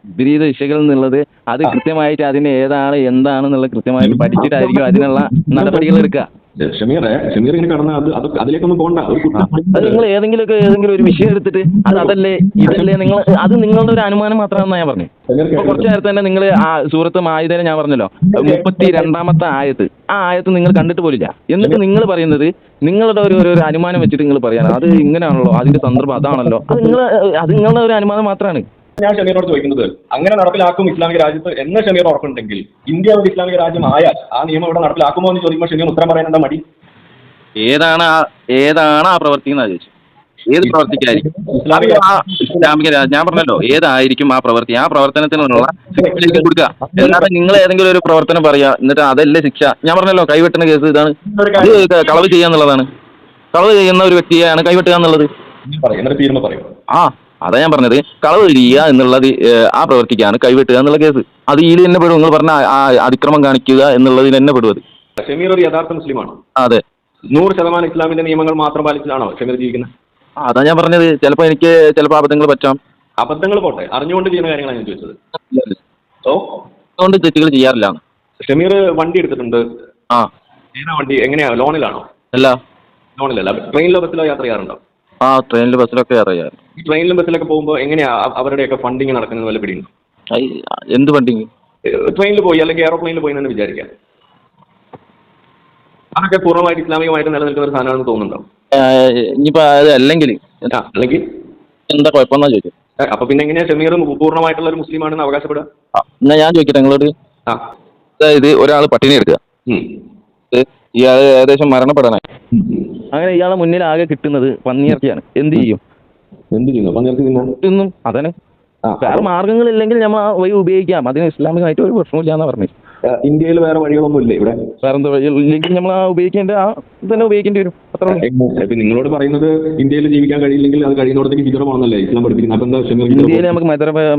വിപരീത ദിശകൾ എന്നുള്ളത് അത് കൃത്യമായിട്ട് അതിന് ഏതാണ് എന്താണെന്നുള്ള കൃത്യമായിട്ട് പഠിച്ചിട്ടായിരിക്കും അതിനുള്ള നടപടികൾ എടുക്കുക. ഷമീർ ഇങ്ങനെ കടന്ന അതിലേക്കൊന്നും പോകണ്ട. അത് നിങ്ങൾ ഏതെങ്കിലും ഒരു വിഷയം എടുത്തിട്ട് അതല്ലേ ഇതല്ലേ നിങ്ങൾ, അത് നിങ്ങളുടെ ഒരു അനുമാനം മാത്രമാണെന്നാണ് ഞാൻ പറഞ്ഞു. ഇപ്പൊ കുറച്ചു നേരത്തെ തന്നെ നിങ്ങൾ ആ സൂറത്ത് മാഇദയെ ഞാൻ പറഞ്ഞല്ലോ 32-ാമത്തെ ആയത്ത്, ആ ആയത്ത് നിങ്ങൾ കണ്ടിട്ട് പോലില്ല. എന്നിട്ട് നിങ്ങൾ പറയുന്നത് നിങ്ങളുടെ ഒരു അനുമാനം വെച്ചിട്ട് നിങ്ങൾ പറയാണ് അത് ഇങ്ങനെയാണല്ലോ, അതിന്റെ സന്ദർഭം അതാണല്ലോ. അത് നിങ്ങളുടെ ഒരു അനുമാനം മാത്രമാണ്. ഞാൻ ഷമീറിനോട് ചോദിക്കുന്നത്, അങ്ങനെ നടപ്പിലാക്കും ഇസ്ലാമിക രാജ്യത്ത് എന്ന് ഷമീർ ഉറപ്പുണ്ടെങ്കിൽ ഇന്ത്യ ഒരു ഇസ്ലാമിക രാജ്യം ആയാൽ ആ നിയമം ഇവിടെ നടപ്പിലാക്കുമോ എന്ന് ചോദിക്കുമ്പോൾ ഷമീർ ഉത്തരം പറയാൻ എന്താ മടി? ഏതാണ് ആ പ്രവർത്തി എന്ന് ചോദിച്ചു. ഏത് പ്രവർത്തിക്കായിരിക്കും ഇസ്ലാമിക രാജ്യം? ഞാൻ പറഞ്ഞല്ലോ ഏതായിരിക്കും ആ പ്രവർത്തി, ആ പ്രവർത്തനത്തിനുള്ള ശിക്ഷ കൊടുക്കുക. അല്ലാതെ നിങ്ങൾ ഏതെങ്കിലും ഒരു പ്രവർത്തനം പറയാ എന്നിട്ട് അതല്ലേ ശിക്ഷ. ഞാൻ പറഞ്ഞല്ലോ കൈവെട്ടുന്ന കേസ് ഇതാണ്, കളവ് ചെയ്യാന്നുള്ളതാണ്. കളവ് ചെയ്യുന്ന ഒരു വ്യക്തിയാണ് കൈവെട്ടുക എന്നുള്ളത്. ആ അതാ ഞാൻ പറഞ്ഞത്, കളവ് ചെയ്യുക എന്നുള്ളത് ആ പ്രവർത്തിക്കാണ് കൈവെട്ടുക എന്നുള്ള കേസ്. അത് ഇതിൽ തന്നെ പെടും. നിങ്ങൾ പറഞ്ഞ അതിക്രമം കാണിക്കുക എന്നുള്ളതിൽ തന്നെ പെടും. ഷമീർ ഒരു യഥാർത്ഥ മുസ്ലിമാണ്. അതെ, 100% ഇസ്ലാമിന്റെ നിയമങ്ങൾ മാത്രം പാലിച്ചിട്ടാണോ ഷമീർ ജീവിക്കുന്നത്? അതാ ഞാൻ പറഞ്ഞത്, ചിലപ്പോൾ എനിക്ക് ചിലപ്പോൾ അബദ്ധങ്ങൾ പറ്റാം. അബദ്ധങ്ങൾ പോട്ടെ, അറിഞ്ഞുകൊണ്ട് ചെയ്യുന്ന കാര്യങ്ങളാണ് ഞാൻ ചോദിച്ചത്. അതുകൊണ്ട് തെറ്റുകൾ ചെയ്യാറില്ല. ഷമീർ വണ്ടി എടുത്തിട്ടുണ്ട്. ആ, ഏതാ വണ്ടി? എങ്ങനെയാ, ലോണിലാണോ? അല്ല, ലോണിലല്ല. ട്രെയിനിലോ ബസ്സിലോ യാത്ര ചെയ്യാറുണ്ടോ? ആ, ട്രെയിനിലും ബസ്സിലൊക്കെ അറിയാം. ഈ ട്രെയിനിലും ബസ്സിലൊക്കെ പോകുമ്പോൾ എങ്ങനെയാ അവരുടെയൊക്കെ ഫണ്ടിങ് നടക്കുന്നത് വല്ല പിടിയുണ്ടോ? എന്ത് ഫണ്ടിങ്? ട്രെയിനിൽ പോയി അല്ലെങ്കിൽ എയറോപ്ലെയിനിൽ പോയി എന്ന് വിചാരിക്കാം. അതൊക്കെ പൂർണ്ണമായിട്ട് ഇസ്ലാമികമായിട്ട് നിലനിൽക്കുന്ന ഒരു സാധനമാണെന്ന് തോന്നുന്നുണ്ടോ? ഇനിയിപ്പോ അത് അല്ലെങ്കിൽ അല്ലെങ്കിൽ എന്താ കുഴപ്പമെന്നാ ചോദിച്ചു. അപ്പൊ പിന്നെ എങ്ങനെയാ ഷമീർ പൂർണ്ണമായിട്ടുള്ള ഒരു മുസ്ലിം ആണെന്ന് അവകാശപ്പെടുക? എന്നാ ഞാൻ ചോദിക്കട്ടെ നിങ്ങളോട്. അതായത് ഒരാൾ പട്ടിണി എടുക്കുക, ഇയാൾ ഏകദേശം മരണപ്പെടാനായി, അങ്ങനെ ഇയാളെ മുന്നിൽ ആകെ കിട്ടുന്നത് പന്നിയിറച്ചിയാണ്. എന്ത് ചെയ്യും? തിന്നും. അതന്നെ, വേറെ മാർഗങ്ങളില്ലെങ്കിൽ നമ്മൾ ആ വഴി ഉപയോഗിക്കാം. അതിന് ഇസ്ലാമികമായിട്ട് ഒരു പ്രശ്നമില്ല എന്നാ പറഞ്ഞു. ഇന്ത്യയിൽ വേറെ വഴികളൊന്നും ഇല്ലേ ഇവിടെ? വേറെ എന്താ വഴിയില്ലെങ്കിൽ നമ്മൾ ആ ഉപയോഗിക്കേണ്ട ആ തന്നെ ഉപയോഗിക്കേണ്ടി വരും. അത്ര നിങ്ങളോട് പറയുന്നത് ഇന്ത്യയിൽ ജീവിക്കാൻ കഴിയില്ലെങ്കിൽ അത് കഴിയുന്നിടത്തേക്ക് ഹിജറ പോകണമെന്നല്ലേ ഇസ്ലാം പഠിപ്പിക്കുന്നത്? ഇന്ത്യയിൽ നമുക്ക്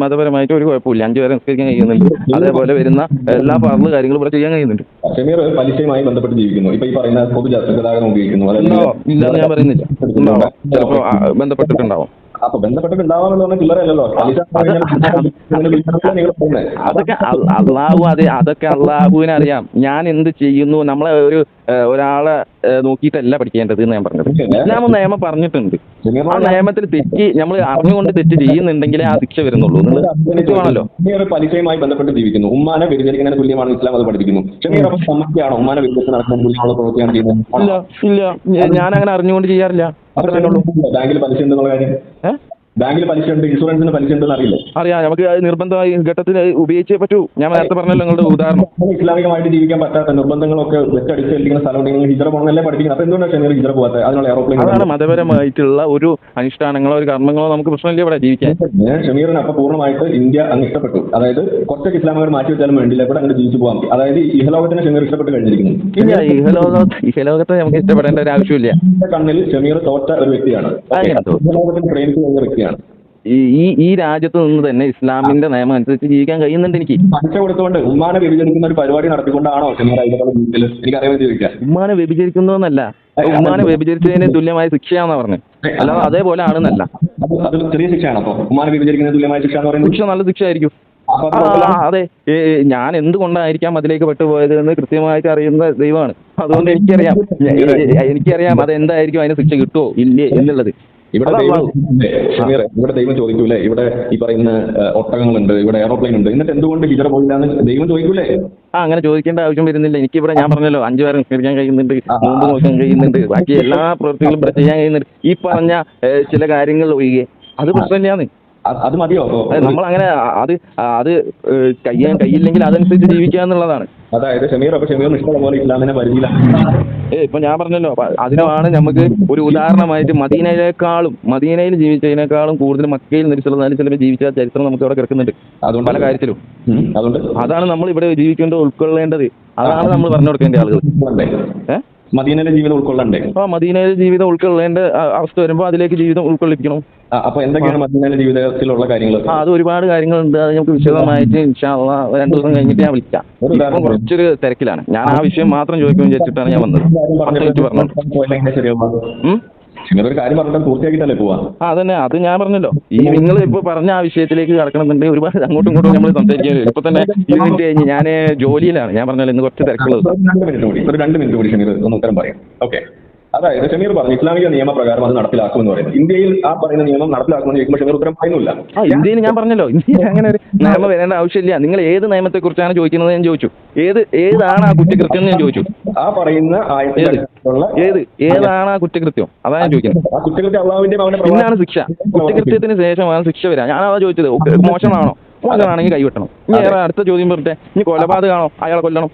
മതപരമായിട്ട് ഒരു കുഴപ്പമില്ല. 5 പേരെ നിസ്കരിക്കാൻ കഴിയുന്നുണ്ട്. അതേപോലെ വരുന്ന എല്ലാ ഫർള് കാര്യങ്ങളും ഇവിടെ ചെയ്യാൻ കഴിയുന്നുണ്ട്. ഷമീർ പലിശയുമായി ബന്ധപ്പെട്ട് ജീവിക്കുന്നു, ഇപ്പൊ ഈ പറയുന്ന പൊതുഗതാഗതം ഉപയോഗിക്കുന്നു. ഇല്ലാന്ന് ഞാൻ പറയുന്നില്ല, ചിലപ്പോ ബന്ധപ്പെട്ടിട്ടുണ്ടാവും. അപ്പൊ ബന്ധപ്പെട്ടിട്ടുണ്ടാവാമെന്ന് പറഞ്ഞാൽ ചില്ലറയല്ലോ. അതൊക്കെ അതൊക്കെ അള്ളാഹുവിനെ അറിയാം. ഞാൻ എന്ത് ചെയ്യുന്നു, നമ്മളെ ഒരാളെ നോക്കിയിട്ടല്ല പഠിക്കേണ്ടത് എന്ന് ഞാൻ പറഞ്ഞത്. ഇസ്ലാം നിയമം പറഞ്ഞിട്ടുണ്ട്. ആ നിയമത്തിൽ തെറ്റ് നമ്മൾ അറിഞ്ഞുകൊണ്ട് തെറ്റ് ചെയ്യുന്നുണ്ടെങ്കിലേ ആ ശിക്ഷ വരുന്നുള്ളൂ. ആണല്ലോ പലിശയുമായി ബന്ധപ്പെട്ട് ജീവിക്കുന്നു, ഉമ്മാനെ വ്യതിചരിക്കുന്നതിന് തുല്യമാണ് ഇസ്ലാം അത് പഠിപ്പിക്കുന്നു. സമ്മതിയാണോ ഉമ്മാനെ വ്യതിചരിച്ച് നടക്കുന്ന തുല്യമുള്ള പ്രവൃത്തിയാണ് ചെയ്യുന്നത്? ഇല്ല, ഞാൻ അങ്ങനെ അറിഞ്ഞുകൊണ്ട് ചെയ്യാറില്ല. ബാങ്കിൽ പലിശ എന്നുള്ള കാര്യം, ബാങ്കിൽ പലിശ ഉണ്ട്, ഇൻഷുറൻസിന് പലിശ ഉണ്ടെന്ന് അറിയില്ല. അറിയാം, നമുക്ക് അത് നിർബന്ധമായി ഘട്ടത്തിൽ ഉപയോഗിച്ചേ പറ്റൂ. ഞാൻ നേരത്തെ പറഞ്ഞല്ലോ നിങ്ങളുടെ ഉദാഹരണം. ഇസ്ലാമികമായിട്ട് ജീവിക്കാൻ പറ്റാത്ത നിർബന്ധങ്ങളൊക്കെ വെച്ചടിച്ചേൽപ്പിക്കുന്ന സ്ഥലമുണ്ടെങ്കിൽ ഹിജറ പോകണമെന്നല്ലേ പഠിക്കുന്നത്. അപ്പൊ എന്തുകൊണ്ടാണ് ഹിജറ പോകാത്തത്? അതിനുള്ള എയറോപ്ലെയിൻ അതാണ് മതപരമായിട്ടുള്ള ഒരു അനുഷ്ഠാനങ്ങളോ ഒരു കർമ്മങ്ങളോ നമുക്ക് പ്രശ്നമില്ല ഇവിടെ ജീവിക്കാൻ. ഷമീറിന് അപ്പൊ പൂർണ്ണമായിട്ട് ഇന്ത്യ അങ്ങ് ഇഷ്ടപ്പെട്ടു. അതായത് കുറച്ചൊക്കെ ഇസ്ലാമികർ മാറ്റി വെച്ചാലും വേണ്ടില്ല, ഇവിടെ അങ്ങ് ജീവിച്ചു പോകാം. അതായത് ഇഹലോകത്തിന് ഷമീർ ഇഷ്ടപ്പെട്ട് കഴിഞ്ഞിരിക്കുന്നു. ഇല്ല, ഇഹലോകത്തെ നമുക്ക് ഇഷ്ടപ്പെടേണ്ട ഒരു ആവശ്യമില്ല. കണ്ണിൽ ഷമീർ തോറ്റ ഒരു വ്യക്തിയാണ്, ഇഹലോകത്തിന് പ്രേമിച്ചു കഴിഞ്ഞ വ്യക്തിയാണ്. ഈ രാജ്യത്ത് നിന്ന് തന്നെ ഇസ്ലാമിന്റെ നിയമം അനുസരിച്ച് ജീവിക്കാൻ കഴിയുന്നുണ്ട് എനിക്ക്. പലിശ കൊടുത്തുകൊണ്ട് ഉമ്മാനെ വ്യഭിചരിക്കുന്ന ഒരു പരിപാടി നടത്തിക്കൊണ്ടാണോ ഷമീർ എനിക്കറിയാൻ ചോദിക്കാം? ഉമ്മാനെ വ്യഭിചരിക്കുന്നതെന്നല്ല, ഉമ്മാനെ വ്യഭിചരിച്ചതിന് തുല്യമായ ശിക്ഷയാണെന്നാ പറഞ്ഞത്. അല്ലാതെ അതേപോലെ ആണെന്നല്ല. അത് ചെറിയ ശിക്ഷയാണ്. അപ്പൊ ഉമ്മാനെ വ്യഭിചരിക്കുന്നതിന് തുല്യമായ ശിക്ഷ എന്ന് പറയുന്നത് ശിക്ഷ നല്ല ശിക്ഷ ആയിരിക്കും. അതെ, ഞാൻ എന്തുകൊണ്ടായിരിക്കാം അതിലേക്ക് പെട്ടുപോയത് എന്ന് കൃത്യമായിട്ട് അറിയുന്ന ദൈവമാണ്. അതുകൊണ്ട് എനിക്കറിയാം അതെന്തായിരിക്കും, അതിന് ശിക്ഷ കിട്ടുമോ ഇല്ലേ എന്നുള്ളത്. ഇവിടെ ദൈവം ചോദിക്കൂലേ? ഇവിടെ ഈ പറയുന്ന ഒട്ടകങ്ങളുണ്ട്, ഇവിടെ എയറോപ്ലെയിൻ ഉണ്ട്, എന്നിട്ട് എന്തുകൊണ്ട് ഹിജറ പോയില്ല എന്ന് ദൈവം ചോദിക്കൂലേ? അങ്ങനെ ചോദിക്കേണ്ട ആവശ്യം വരുന്നില്ല. എനിക്കിവിടെ ഞാൻ പറഞ്ഞല്ലോ 5 പേരെ നിസ്കരിക്കാൻ കഴിയുന്നുണ്ട്, നോമ്പ് നോക്കാൻ കഴിയുന്നുണ്ട്, ബാക്കി എല്ലാ പ്രവൃത്തികളും ഇവിടെ ചെയ്യാൻ കഴിയുന്നുണ്ട്. ഈ പറഞ്ഞ ചില കാര്യങ്ങൾ ഒഴികെ അത് പ്രശ്നമില്ലാന്ന്. അത് മതിയോ? നമ്മൾ അങ്ങനെ അത് കഴിയാൻ കഴിയില്ലെങ്കിൽ അതനുസരിച്ച് ജീവിക്കുക എന്നുള്ളതാണ്. അതായത് ഷമീർ ഇഷ്ടമുള്ള പോലെ ഇസ്ലാമിനെ പരിചിലാണ്. ഇപ്പൊ ഞാൻ പറഞ്ഞല്ലോ, അതിനാണ് നമുക്ക് ഒരു ഉദാഹരണമായിട്ട് മദീനയിൽ ജീവിച്ചതിനേക്കാളും കൂടുതൽ മക്കയിൽ ചിലപ്പോൾ ജീവിച്ച ചരിത്രം നമുക്ക് അവിടെ കിടക്കുന്നുണ്ട് പല കാര്യത്തിലും. അതാണ് നമ്മൾ ഇവിടെ ജീവിക്കേണ്ടത്, ഉൾക്കൊള്ളേണ്ടത്. അതാണ് നമ്മൾ പറഞ്ഞു കൊടുക്കേണ്ട ആളുകൾ. മദീനയിലെ ജീവിതം ഉൾക്കൊള്ളണ്ടേ? മദീനയിലെ ജീവിതം ഉൾക്കൊള്ളേണ്ട അവസ്ഥ വരുമ്പോൾ അതിലേക്ക് ജീവിതം ഉൾക്കൊള്ളിക്കണം. അപ്പൊ എന്തൊക്കെയാണ് മദീനയിലെ ജീവിതത്തിലുള്ള കാര്യങ്ങൾ? അത് ഒരുപാട് കാര്യങ്ങളുണ്ട്. അത് നമുക്ക് വിശദമായിട്ട് ഇൻഷാ അല്ലാഹ് 2 ദിവസം കഴിഞ്ഞിട്ട് ഞാൻ വിളിക്കാം. ഇപ്പം കുറച്ചൊരു തിരക്കിലാണ്. ഞാൻ ആ വിഷയം മാത്രം ചോദിക്കുമെന്ന് വിചാരിച്ചിട്ടാണ് ഞാൻ വന്നത്. ഒരു കാര്യം പറഞ്ഞാൽ പൂർത്തിയാക്കിയിട്ടല്ലേ പോവാ? അതന്നെ, അത് ഞാൻ പറഞ്ഞല്ലോ. ഈ നിങ്ങൾ ഇപ്പൊ പറഞ്ഞ ആ വിഷയത്തിലേക്ക് കടക്കണമെന്നുണ്ടെങ്കിൽ ഒരുപാട് അങ്ങോട്ടും ഇങ്ങോട്ടും നമ്മൾ സംസാരിക്കാൻ. ഇപ്പൊ തന്നെ 2 മിനിറ്റ് കഴിഞ്ഞ് ഞാൻ ജോലിയിലാണ്. ഞാൻ പറഞ്ഞല്ലോ ഇന്ന് കുറച്ച് തിരക്കുള്ളത്. ഒരു 2 മിനിറ്റ് കൂടി ഷമീർ ഒന്ന് ഉത്തരം പറയാം. ഓക്കെ, അതായത് ഷമീർ പറഞ്ഞു ഇസ്ലാമിക നിയമപ്രകാരം അത് നടപ്പിലാക്കുമെന്ന് പറയുന്നത്. ഇന്ത്യയിൽ ആ പറയുന്ന നിയമം നടപ്പിലാക്കുമെന്ന് ചോദിക്കുമ്പോൾ ഷമീർ ഉത്തരം പറയുന്നില്ല. ഇന്ത്യയിൽ ഞാൻ പറഞ്ഞല്ലോ, ഇന്ത്യയിൽ അങ്ങനെ ഒരു നിയമം വരേണ്ട ആവശ്യമില്ല. നിങ്ങൾ ഏത് നിയമത്തെ കുറിച്ചാണ് ചോദിക്കുന്നത് ഞാൻ ചോദിച്ചു. ഏതാണ് ആ കുറ്റകൃത്യം എന്ന് ഞാൻ ചോദിച്ചു. ആ പറയുന്ന ഏതാണ് ആ കുറ്റകൃത്യം, അതാണ് ഞാൻ ചോദിക്കുന്നത്. പിന്നാണ് ശിക്ഷ. കുറ്റകൃത്യത്തിന് ശേഷമാണ് ശിക്ഷ വരാം. ഞാൻ അതാ ചോദിച്ചത്. മോശമാണെങ്കിൽ കൈവെട്ടണം. ഇനി അടുത്ത ചോദ്യം പറഞ്ഞിട്ട് ഇനി കൊലപാതകമാണോ അയാളെ കൊല്ലണം.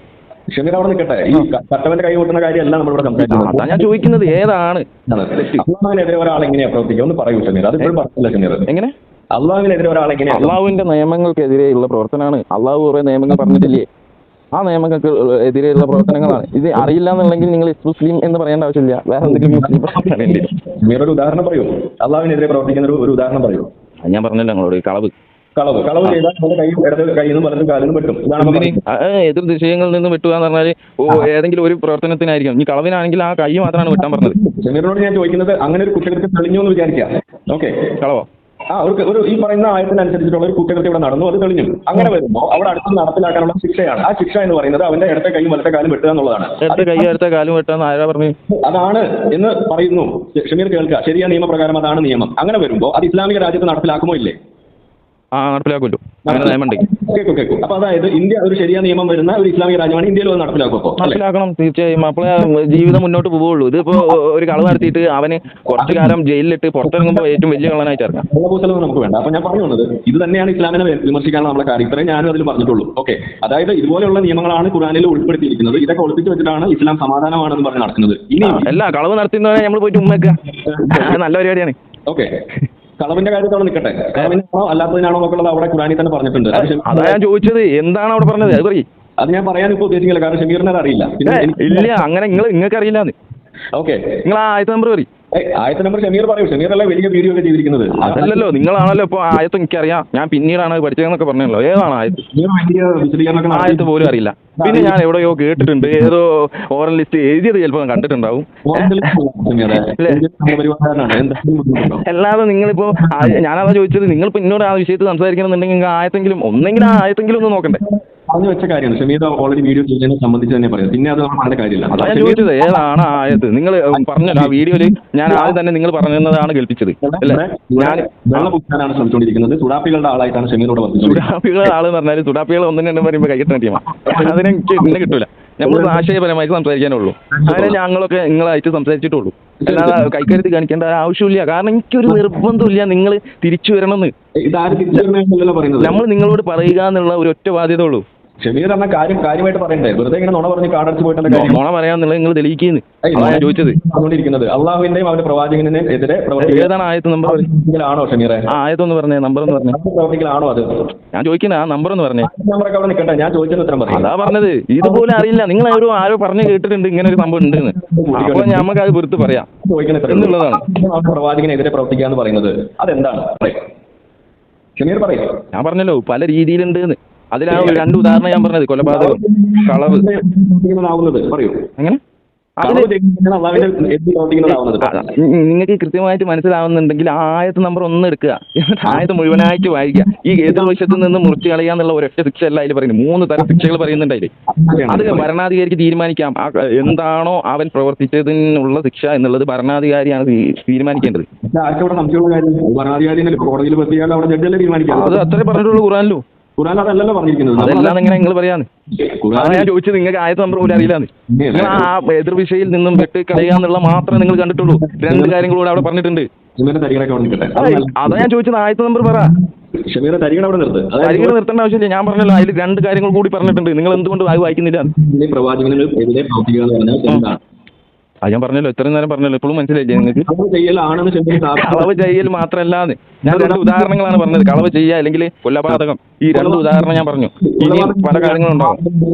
ഷമീർ അവിടെ നിൽക്കട്ടെ. ഈ കട്ടവന്റെ കൈ കൂട്ടുന്ന കാര്യമല്ല നമ്മളിവിടെ സംസാരിക്കുന്നത്. ഞാൻ ചോദിക്കുന്നത് ഏതാണ് അള്ളാഹുവിനെതിരെ ഒരാൾ എങ്ങനെയാ പ്രവർത്തിക്കുക ഒന്ന് പറയൂ ഷമീർ. അതിപ്പോഴും പറഞ്ഞില്ല ഷമീർ. എങ്ങനെ അള്ളാഹുവിനെതിരെ ഒരാൾ എങ്ങനെയാ? അള്ളാഹുവിന്റെ നിയമങ്ങൾക്കെതിരെയുള്ള പ്രവർത്തനമാണ്. അള്ളാഹു കുറെ നിയമങ്ങൾ പറഞ്ഞിട്ടില്ലേ? ആ നിയമങ്ങൾക്ക് എതിരെയുള്ള പ്രവർത്തനങ്ങളാണ്. ഇത് അറിയില്ല എന്നുണ്ടെങ്കിൽ നിങ്ങൾ മുസ്ലിം എന്ന് പറയേണ്ട ആവശ്യമില്ല. വേറെ എന്തെങ്കിലും മുസ്ലിം പറയേണ്ടി വരും. ഷമീർ ഒരു ഉദാഹരണം പറയൂ. അള്ളാഹുവിനെതിരെ പ്രവർത്തിക്കുന്ന ഒരു ഉദാഹരണം പറയൂ. ഞാൻ പറഞ്ഞല്ലോ നിങ്ങളോട് കളവ് ചെയ്താൽ കയ്യിൽ നിന്നും വലതും കാലിനും വെട്ടും. എതിർ ദിശകളിൽ നിന്ന് വെട്ടുക എന്ന് പറഞ്ഞാൽ ഏതെങ്കിലും ഒരു പ്രവർത്തനത്തിനായിരിക്കും. ഈ കളവിനാണെങ്കിൽ ആ കൈ മാത്രമാണ് വെട്ടാൻ പറഞ്ഞത്. ഷമീറിനോട് ഞാൻ ചോദിക്കുന്നത് അങ്ങനെ ഒരു കുറ്റകൃത്യം തെളിഞ്ഞു എന്ന് വിചാരിക്കാം. ഓക്കെ, കളവോ? ഒരു ഈ പറയുന്ന ആയത്തിനനുസരിച്ചിട്ടുള്ള ഒരു കുറ്റകൃത്യം ഇവിടെ നടന്നു, അത് തെളിഞ്ഞു. അങ്ങനെ വരുമ്പോൾ അവിടെ അടുത്ത് നടപ്പിലാക്കാനുള്ള ശിക്ഷയാണ്. ആ ശിക്ഷ എന്ന് പറയുന്നത് അവന്റെ ഇടത്തെ കൈയും വലത്തെ കാലും വെട്ടുക എന്നുള്ളതാണ്. ഇടത്തെ കാലും വെട്ടാന്ന് ആരാ പറഞ്ഞു? അതാണ് എന്ന് പറയുന്നു ഷമീർ. കേൾക്കുക, ശരിയായ നിയമപ്രകാരം അതാണ് നിയമം. അങ്ങനെ വരുമ്പോൾ അത് ഇസ്ലാമിക രാജ്യത്ത് നടപ്പിലാക്കുമോ ഇല്ലേ? നടപ്പിലാക്കുമല്ലോ, അങ്ങനെ നിയമമുണ്ടെങ്കിൽ. കേൾക്കും. അപ്പൊ അതായത് ഇന്ത്യ ഒരു ശരിയായ നിയമം വരുന്ന ഒരു ഇസ്ലാമിക രാജ്യമാണ്, ഇന്ത്യയിൽ വന്ന് നടപ്പിലാക്കണം തീർച്ചയായും. അപ്പോഴേ ജീവിതം മുന്നോട്ട് പോവുള്ളൂ. ഇതിപ്പോ ഒരു കളവ് നടത്തിയിട്ട് അവന് കുറച്ചു കാലം ജയിലിലിട്ട് പുറത്തിറങ്ങുമ്പോൾ ഏറ്റവും വലിയ കള്ളനായിട്ട് ഇറങ്ങാം. നമുക്ക് വേണ്ട. അപ്പൊ ഞാൻ പറഞ്ഞു വന്നത് ഇത് തന്നെയാണ് ഇസ്ലാമിനെ വിമർശിക്കാനുള്ള നമ്മളെ കാര്യം. ഇത്രയും ഞാനും അതിൽ പറഞ്ഞിട്ടുള്ളൂ. ഓക്കെ, അതായത് ഇതുപോലെയുള്ള നിയമങ്ങളാണ് ഖുർആനിൽ ഉൾപ്പെടുത്തിയിരിക്കുന്നത്. ഇതൊക്കെ ഒളിപ്പിച്ച് വെച്ചിട്ടാണ് ഇസ്ലാം സമാധാനമാണെന്ന് പറഞ്ഞ് നടക്കുന്നത്. ഇനി അല്ല, കളവ് നടത്തുന്നവരെ നമ്മൾ പോയിട്ട് ഉമ്മക്കുക, നല്ല പരിപാടിയാണ്. ഓക്കെ, കളവിന്റെ കാര്യത്തോടെ നിൽക്കട്ടെ. കളവിനാണോ അല്ലാത്തതിനാണോ നോക്കുന്നത് അവിടെ ഖുർആനിൽ തന്നെ പറഞ്ഞിട്ടുണ്ട്. അതാ ഞാൻ ചോദിച്ചത്, എന്താണ് അവിടെ പറഞ്ഞത് അത് പറയും. അത് ഞാൻ പറയാൻ ഇപ്പോൾ ഉദ്ദേശിക്കില്ല, കാരണം ഷമീറിനെ അറിയില്ല. ഇല്ല, അങ്ങനെ നിങ്ങൾക്ക് അറിയില്ലാന്ന്. ഓക്കെ, നിങ്ങൾ ആയത്ത് നമ്പർ പറയും. ആയത്ത് നമ്പർ ഷമീർ പറയൂ. ഷമീറല്ലേ വലിയ വീഡിയോ ഒക്കെ ചെയ്തിരിക്കുന്നത്. അതല്ലല്ലോ, നിങ്ങളാണല്ലോ ഇപ്പൊ ആയത്ത് എനിക്കറിയാം, ഞാൻ പിന്നീടാണ് പഠിച്ചതെന്നൊക്കെ പറഞ്ഞല്ലോ. ഏതാണ് ആയത്ത്? ആയത്ത് പോലും അറിയില്ല. പിന്നെ ഞാൻ എവിടെയോ കേട്ടിട്ടുണ്ട്, ഏതോ ഓറൽ ലിസ്റ്റ് എഴുതിയത് ചിലപ്പോൾ കണ്ടിട്ടുണ്ടാവും. അല്ലാതെ നിങ്ങളിപ്പോ ഞാനതാ ചോദിച്ചത്, നിങ്ങളിപ്പോ എന്നോട് ആ വിഷയത്തിൽ സംസാരിക്കണമെന്നുണ്ടെങ്കിൽ ആയത്തെങ്കിലും ഒന്ന് നോക്കണ്ടേ? പറഞ്ഞു വെച്ച കാര്യമാണ്. ഷമീർ ഓൾറെഡി വീഡിയോ ചെയ്യുന്നതിനെ സംബന്ധിച്ച് തന്നെ പറയാം. പിന്നെ അത് പറഞ്ഞ കാര്യമില്ല. അതാ ഞാൻ ചോദിച്ചത്, ഏതാണ് ആയത്? നിങ്ങൾ പറഞ്ഞല്ലോ ആ വീഡിയോയില്, ഞാൻ ആദ്യം തന്നെ നിങ്ങൾ പറഞ്ഞതാണ് കേൾപ്പിച്ചത്. വെള്ളപുക്കാനാണ് ശ്രമിച്ചുകൊണ്ടിരിക്കുന്നത്. സുഡാപ്പികളുടെ ആളായിട്ടാണ് ഷമീറോട് പറഞ്ഞത്. സുഡാപ്പികളുടെ ആളെന്ന് പറഞ്ഞാൽ സുഡാപ്പികൾ ഒന്നും രണ്ടും പറയുമ്പോൾ കൈകിട്ടുന്ന ടീമാണ്. അതിനെനിക്ക് പിന്നെ കിട്ടൂല. നമ്മൾ ആശയപരമായിട്ട് സംസാരിക്കാനുള്ളൂ. അങ്ങനെ ഞങ്ങളൊക്കെ നിങ്ങളായിട്ട് സംസാരിച്ചിട്ടുള്ളൂ. അല്ലാതെ കൈക്കരുത്തി കാണിക്കേണ്ട ആവശ്യമില്ല. കാരണം എനിക്കൊരു നിർബന്ധമില്ല നിങ്ങൾ തിരിച്ചു വരണമെന്ന്. നമ്മൾ നിങ്ങളോട് പറയുക എന്നുള്ള ഒരു ഒറ്റ ബാധ്യത ഉള്ളൂ. ഷമീർ എന്ന കാര്യമായിട്ട് പറയണ്ടേ? വെറുതെ ഇങ്ങനെ നുണ പറഞ്ഞ് കാടടിച്ച് പോയിട്ട് നുണ പറയാന്നുള്ളത് നിങ്ങൾ തെളിയിക്കുന്നു. ഞാൻ ചോദിച്ചത് പറഞ്ഞുകൊണ്ടിരിക്കുന്നത് അള്ളാഹുവിന്റെയും അവന്റെ പ്രവാചകനും എതിരെ ഏതാണ് ആയത്ത് നമ്പർ ആണോ ഷമീറെ? ആയത്തൊന്ന് പറഞ്ഞേ, നമ്പർ ഒന്ന് പറഞ്ഞേ. പ്രവർത്തിക്കലാണോ അത്? ഞാൻ ചോദിക്കുന്ന ആ നമ്പർ ഒന്ന് പറഞ്ഞേ. നമ്പറൊക്കെ അവിടെ നിൽക്കട്ടെ, ഞാൻ ചോദിച്ചത് ഉത്തരം പറയാം. അതാ പറഞ്ഞത്, ഇതുപോലെ അറിയില്ല. നിങ്ങൾ ആരോ പറഞ്ഞു കേട്ടിട്ടുണ്ട് ഇങ്ങനെ ഒരു സംഭവം ഉണ്ടെന്ന്. അപ്പോൾ നമുക്ക് അത് പുറത്ത് പറയാം എന്നുള്ളതാണ്. പ്രവാചകനെതിരെ പ്രവർത്തിക്കുക എന്ന് പറയുന്നത് അതെന്താണ്? ഷമീർ പറയും. ഞാൻ പറഞ്ഞല്ലോ പല രീതിയിലുണ്ട് എന്ന്. അതിലാണ് 2 ഉദാഹരണം ഞാൻ പറഞ്ഞത്. കൊലപാതകം, കളവ്. പറയൂ അങ്ങനെ നിങ്ങൾക്ക് കൃത്യമായിട്ട് മനസ്സിലാവുന്നുണ്ടെങ്കിൽ ആയത്ത് നമ്പർ 1 എടുക്കുക, ആയത്ത് മുഴുവനായിട്ട് വായിക്കുക. ഈ എതിർവശത്ത് നിന്ന് മുറിച്ച് കളയുക എന്നുള്ള ഒരൊറ്റ ശിക്ഷ അല്ല അതിൽ പറയുന്നത്. 3 തരം ശിക്ഷകൾ പറയുന്നുണ്ട് അതിൽ. അത് ഭരണാധികാരിക്ക് തീരുമാനിക്കാം. എന്താണോ അവൻ പ്രവർത്തിച്ചതിനുള്ള ശിക്ഷ എന്നുള്ളത് ഭരണാധികാരിയാണ് തീരുമാനിക്കേണ്ടത്. അത് അത്രേ പറഞ്ഞിട്ടുള്ളൂ ഖുർആനിലോ. ഖുർആൻ അതല്ലല്ലോ പറഞ്ഞിരിക്കുന്നത്. അതെല്ലാം എങ്ങനെ നിങ്ങൾ പറയാന്ന്? ഞാൻ ചോദിച്ചത് നിങ്ങൾക്ക് ആയത്ത് നമ്പർ പോലും അറിയില്ലാന്ന്. നിങ്ങൾ ആ എതിർവിഷയിൽ നിന്നും വെട്ടി കളയുക എന്നുള്ള മാത്രമേ നിങ്ങൾ കണ്ടിട്ടുള്ളൂ. 2 കാര്യങ്ങളൂടെ അവിടെ പറഞ്ഞിട്ടുണ്ട്. അതാ ഞാൻ ചോദിച്ചത്, ആയത്ത് നമ്പർ പറ. തരികട നിർത്തേണ്ട ആവശ്യമില്ല. ഞാൻ പറഞ്ഞല്ലോ അതിൽ 2 കാര്യങ്ങൾ കൂടി പറഞ്ഞിട്ടുണ്ട്. നിങ്ങൾ എന്തുകൊണ്ട് അത് വായിക്കുന്നില്ല? അത് ഞാൻ പറഞ്ഞല്ലോ, ഇത്രയും നേരം പറഞ്ഞല്ലോ. ഇപ്പോഴും മനസ്സിലായില്ലേ നിങ്ങൾക്ക്? കളവ് ചെയ്യൽ മാത്രമല്ലാന്ന് ഞാൻ 2 ഉദാഹരണങ്ങളാണ് പറഞ്ഞത്. കളവ് ചെയ്യുക അല്ലെങ്കിൽ കൊലപാതകം, ഈ 2 ഉദാഹരണം ഞാൻ പറഞ്ഞു. ഇനി പല കാര്യങ്ങളുണ്ടാവും.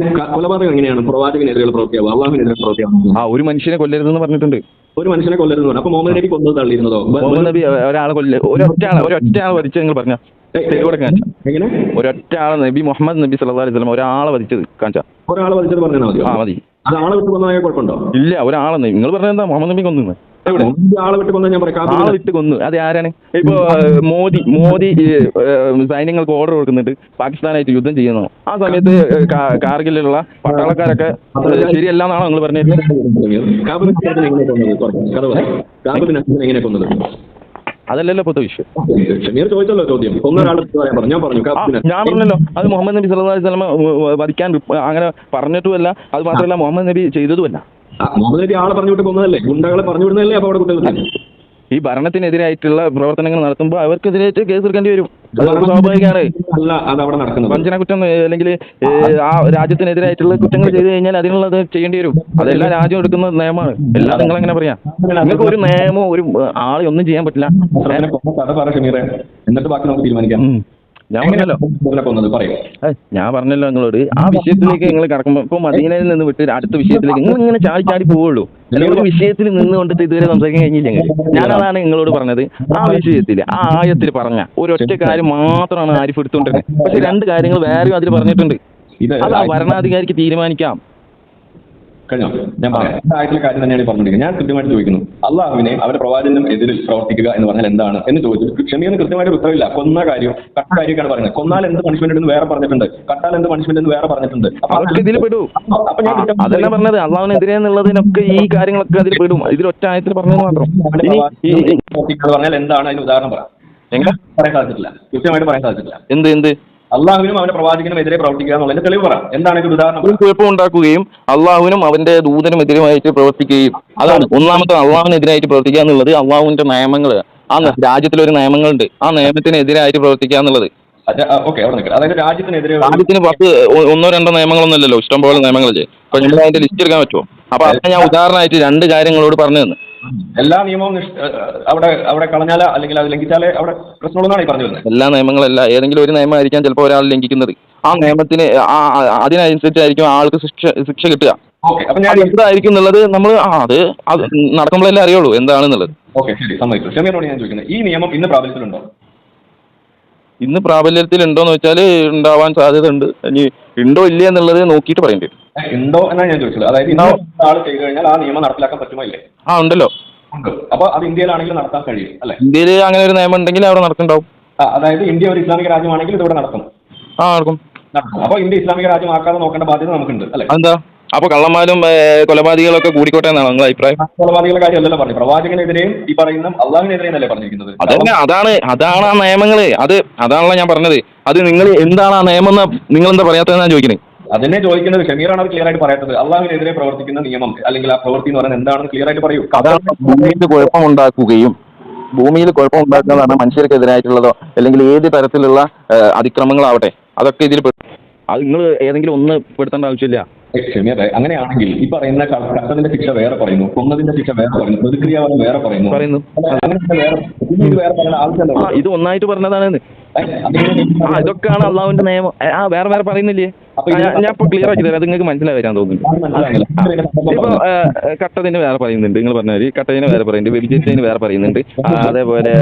കൊലപാതകം എങ്ങനെയാണ് പ്രവാചകനെതിരെ പ്രവർത്തിയാവുക? അള്ളാഹുവിനെതിരെ പ്രവർത്തിയാവുക? ഒരു മനുഷ്യനെ കൊല്ലരുതെന്ന് പറഞ്ഞിട്ടുണ്ട്. ഒരു മനുഷ്യനെ കൊല്ലരുതെന്ന് പറഞ്ഞു. അപ്പൊ മുഹമ്മദ് നബി കൊന്നത് തള്ളിയിരുന്നതോ? മുഹമ്മദ് നബി ഒരാളെ ഒരൊറ്റയാളെ വധിച്ച് നിങ്ങൾ പറഞ്ഞ എങ്ങനെ? ഒരൊറ്റ ആളെ നബി മുഹമ്മദ് നബി സല്ലല്ലാഹു അലൈഹി വസല്ലം ഒരാളെ വധിച്ചത് കാണിച്ചാ? ഒരാളെ വധിച്ചത് പറഞ്ഞാൽ മതി. മതി. അത് ആളെ വിട്ട് കൊന്നതായ കുഴപ്പമുണ്ടോ? ഇല്ല, ഒരാളെ നിങ്ങൾ പറഞ്ഞത് എന്താ? മുഹമ്മദ് നബി കൊന്നു. ആളെ വിട്ട് കൊന്ന ഞാൻ പറയാം. ആളെ വിട്ട് കൊന്നു. അത് ആരാണ്? ഇപ്പൊ മോദി സൈന്യങ്ങൾക്ക് ഓർഡർ കൊടുക്കുന്നുണ്ട് പാകിസ്ഥാനായിട്ട് യുദ്ധം ചെയ്യുന്നു. ആ സമയത്ത് കാർഗിലുള്ള പട്ടാളക്കാരൊക്കെ ശരിയല്ലാന്നാണോ നിങ്ങൾ പറഞ്ഞത്? എങ്ങനെ കൊന്നത്? അതല്ലല്ലോ പൊതു വിഷയം. ചോദിച്ചല്ലോ ചോദ്യം. ഞാൻ പറഞ്ഞല്ലോ അത് മുഹമ്മദ് നബി സല്ലല്ലാഹു അലൈഹി വസല്ലം വധിക്കാൻ അങ്ങനെ പറഞ്ഞിട്ടുമല്ല. അത് മാത്രമല്ല മുഹമ്മദ് നബി ചെയ്തതുമല്ല. മുഹമ്മദ് നബി ആളെ പറഞ്ഞു വിട്ട് കൊന്നതല്ലേ? ഗുണ്ടകളെ പറഞ്ഞു വിടുന്നതല്ലേ? അപ്പൊ അവിടെ കുട്ടികൾ ഈ ഭരണത്തിനെതിരായിട്ടുള്ള പ്രവർത്തനങ്ങൾ നടത്തുമ്പോൾ അവർക്കെതിരായിട്ട് കേസ് എടുക്കേണ്ടി വരും. സ്വാഭാവികമാണ്. വഞ്ചന കുറ്റം അല്ലെങ്കിൽ ആ രാജ്യത്തിനെതിരായിട്ടുള്ള കുറ്റങ്ങൾ ചെയ്തു കഴിഞ്ഞാൽ അതിനുള്ളത് ചെയ്യേണ്ടി വരും. അതെല്ലാം രാജ്യം എടുക്കുന്ന നിയമമാണ്. എല്ലാം നിങ്ങൾ എങ്ങനെ പറയാം? നിങ്ങൾക്ക് ഒരു നിയമവും ഒരു ആളെ ഒന്നും ചെയ്യാൻ പറ്റില്ല. എന്നിട്ട് ബാക്കി നമുക്ക് തീരുമാനിക്കാം. ഞാൻ പറഞ്ഞല്ലോ നിങ്ങളോട് ആ വിഷയത്തിലേക്ക് നിങ്ങൾ കടക്കുമ്പോൾ ഇപ്പൊ മദീനയിൽ നിന്ന് വിട്ട് അടുത്ത വിഷയത്തിലേക്ക് നിങ്ങൾ ഇങ്ങനെ ചാടി പോവുള്ളൂ. ഒരു വിഷയത്തിൽ നിന്നുകൊണ്ടിട്ട് ഇതുവരെ സംസാരിക്കാൻ കഴിഞ്ഞില്ലെങ്കിൽ ഞാനതാണ് നിങ്ങളോട് പറഞ്ഞത്. ആ വിഷയത്തിൽ ആ ആയത്തിൽ പറഞ്ഞ ഒരൊറ്റ കാര്യം മാത്രമാണ് ആരിഫ് എടുത്തുകൊണ്ടിരുന്നത്. പക്ഷെ 2 കാര്യങ്ങൾ വേറെയും അതിൽ പറഞ്ഞിട്ടുണ്ട്. അത് ആ ഭരണാധികാരിക്ക് തീരുമാനിക്കാം. കഴിഞ്ഞോ? ഞാൻ പറയാം. ആയിട്ടുള്ള കാര്യം തന്നെയാണ് പറഞ്ഞിരിക്കുന്നത്. ഞാൻ കൃത്യമായിട്ട് ചോദിക്കുന്നു, അള്ളാഹുവിനെ അവരുടെ പ്രവാചകനും എതിരിൽ പ്രവർത്തിക്കുക എന്ന് പറഞ്ഞാൽ എന്താണ് എന്ന് ചോദിച്ചു. ഷമീറിന് കൃത്യമായിട്ട് ഉത്തരവില്ല. കൊന്ന കാര്യം കട്ട കാര്യമൊക്കെയാണ് പറയുന്നത്. കൊന്നാൽ എന്ത് പണിഷ്മെന്റ് എന്ന് വേറെ പറഞ്ഞിട്ടുണ്ട്, കട്ടാൽ എന്ത് പണിഷ്മെന്റ് എന്ന് വേറെ പറഞ്ഞിട്ടുണ്ട്. ഇതിൽ പെടും. അതല്ല പറഞ്ഞത് അള്ളാഹുവിനെതിരെ എന്നുള്ളതിനൊക്കെ ഈ കാര്യങ്ങളൊക്കെ അതിൽ പെടും. ഇതിൽ ഒറ്റ ആയത്തിൽ പറഞ്ഞത് മാത്രം. പറഞ്ഞാൽ എന്താണ് അതിന് ഉദാഹരണം പറയാം? എങ്ങനെ പറയാൻ സാധിച്ചിട്ടില്ല, കൃത്യമായിട്ട് പറയാൻ സാധിച്ചിട്ടില്ല. എന്ത് അള്ളാഹുവിനും അവന്റെ പ്രവാചകനും എതിരെ പ്രവർത്തിക്കുക എന്നുള്ളതിന്റെ തെളിവ് പറ. എന്താണ് ഇത് ഉദാഹരണം? കുഴപ്പമുണ്ടാക്കുകയും അള്ളാഹുവിനും അവന്റെ ദൂതനും എതിരുമായിട്ട് പ്രവർത്തിക്കുകയും, അതാണ് ഒന്നാമത്തെ. അള്ളാഹുവിനെതിരായിട്ട് പ്രവർത്തിക്കുക എന്നുള്ളത് അള്ളാഹുവിന്റെ നിയമങ്ങൾ, ആ രാജ്യത്തിലൊരു നിയമങ്ങളുണ്ട്, ആ നിയമത്തിനെതിരായിട്ട് പ്രവർത്തിക്കുക എന്നുള്ളത്. ഓക്കെ, അവിടെ നിൽക്കുക. അതായത് രാജ്യത്തിന് 1 2 നിയമങ്ങളൊന്നുമല്ലല്ലോ, ഇഷ്ടംപോലെ നിയമങ്ങളല്ലേ. അപ്പൊ നമ്മൾ അതിന്റെ ലിസ്റ്റ് എടുക്കാൻ പറ്റുമോ? അപ്പൊ അത് ഞാൻ ഉദാഹരണമായിട്ട് 2 കാര്യങ്ങളോട് പറഞ്ഞു തന്നു. എല്ലാ നിയമവും അവിടെ കളഞ്ഞാല അല്ലെങ്കിൽ അത് ലംഘിച്ചാലേ അവിടെ പ്രശ്നമുള്ളതാണ് ഈ പറഞ്ഞു വരുന്നത്. എല്ലാ നിയമങ്ങളല്ല, ഏതെങ്കിലും ഒരു നിയമമായിരിക്കാം ചിലപ്പോൾ ഒരാൾ ലംഘിക്കുന്നത്. ആ നിയമത്തിന് അതിനനുസരിച്ചായിരിക്കും ആൾക്ക് ശിക്ഷ കിട്ടുക. അപ്പൊ ഞാൻ എന്തായിരിക്കും എന്നുള്ളത് നമ്മൾ അത് നടക്കുമ്പോഴല്ലേ അറിയുള്ളൂ എന്താണെന്നുള്ളത്. ഓക്കെ, ശരി, സമ്മതിച്ചു. ഷമീറിനോട് ഞാൻ ചോദിക്കുന്നത്, ഈ നിയമം ഇന്ന് പ്രാബല്യത്തിലുണ്ടോ? ഇന്ന് പ്രാബല്യത്തിൽ ഉണ്ടോന്ന് വെച്ചാൽ ഉണ്ടാവാൻ സാധ്യത ഉണ്ട്. ഇനി ഉണ്ടോ ഇല്ല എന്നുള്ളത് നോക്കിയിട്ട് പറയേണ്ടി വരും. ഉണ്ടോ എന്നാണ് ഞാൻ ചോദിച്ചത്. അതായത് ഇന്ന് ആൾ ചെയ്തു കഴിഞ്ഞാൽ ആ നിയമം നടപ്പിലാക്കാൻ പറ്റുമോ ഇല്ലേ? ഉണ്ടല്ലോ. അപ്പൊ അത് ഇന്ത്യയിലാണെങ്കിലും നടത്താൻ കഴിയും അല്ലെ? ഇന്ത്യയിൽ അങ്ങനെ ഒരു നിയമം ഉണ്ടെങ്കിൽ അവിടെ നടക്കുന്നുണ്ടാവും. അതായത് ഇന്ത്യ ഒരു ഇസ്ലാമിക രാജ്യമാണെങ്കിൽ ഇതിവിടെ നടക്കും. നടക്കും. അപ്പൊ ഇന്ത്യ ഇസ്ലാമിക രാജ്യമാക്കാതെ നോക്കേണ്ട ബാധ്യത നമുക്കുണ്ട് അല്ലെ? എന്താ അപ്പൊ കള്ളന്മാരും കൊലപാതകളൊക്കെ കൂടിക്കോട്ടെ എന്നാണ് നിങ്ങളുടെ അഭിപ്രായം? കൊലപാതകളുടെ കാര്യമല്ലല്ലോ പറഞ്ഞു, പ്രവാചകനെതിരെയും ഈ പറയുന്ന അള്ളാഹിനെതിരെയും അല്ലേ പറഞ്ഞിരിക്കുന്നത്? അതന്നെ, അതാണ് ആ നിയമങ്ങള്. അതാണല്ലോ ഞാൻ പറഞ്ഞത്. അത് നിങ്ങൾ എന്താണ് ആ നിയമം എന്ന് നിങ്ങൾ എന്താ പറയാത്തതെന്നാണ് ചോദിക്കുന്നത്. അതിനെ ചോദിക്കുന്നത്. ഷമീറാണ് ക്ലിയർ ആയിട്ട് പറയാത്തത്. അള്ളാഹിനെതിരെ പ്രവർത്തിക്കുന്ന നിയമം അല്ലെങ്കിൽ ആ പ്രവൃത്തി എന്ന് പറയുന്നത് എന്താണെന്ന് ക്ലിയർ ആയിട്ട് പറയൂ. അതാണ് ഭൂമിയിൽ കുഴപ്പമുണ്ടാക്കുകയും, ഭൂമിയിൽ കുഴപ്പമുണ്ടാക്കുന്നതാണ് മനുഷ്യർക്കെതിരായിട്ടുള്ളതോ അല്ലെങ്കിൽ ഏത് തരത്തിലുള്ള അതിക്രമങ്ങളാവട്ടെ അതൊക്കെ ഇതിൽ അത് നിങ്ങൾ ഏതെങ്കിലും ഒന്ന് പെടുത്തേണ്ട ആവശ്യമില്ല. ഷമീറെ, അങ്ങനെയാണെങ്കിൽ ഈ പറയുന്ന കട്ടതിന്റെ ശിക്ഷ വേറെ പറയുന്നു, കൊന്നതിന്റെ ശിക്ഷ വേറെ പറയുന്നു, പ്രതിക്രിയാവാദം വേറെ പറയുന്നു. ഇത് ഒന്നായിട്ട് പറഞ്ഞതാണ്. ഇതൊക്കെയാണ് അള്ളാഹുവിന്റെ നിയമം. വേറെ പറയുന്നില്ലേ? ഞാൻ ഇപ്പൊ ക്ലിയർ ആക്കി തരാം, അത് നിങ്ങൾക്ക് മനസ്സിലായി വരാൻ തോന്നുന്നു. ഇപ്പൊ കട്ടതിന് വേറെ പറയുന്നുണ്ട്, നിങ്ങൾ പറഞ്ഞാൽ കട്ടതിന് വേറെ പറയുന്നുണ്ട്, വ്യഭിചരിച്ചതിന് വേറെ പറയുന്നുണ്ട്, അതേപോലെ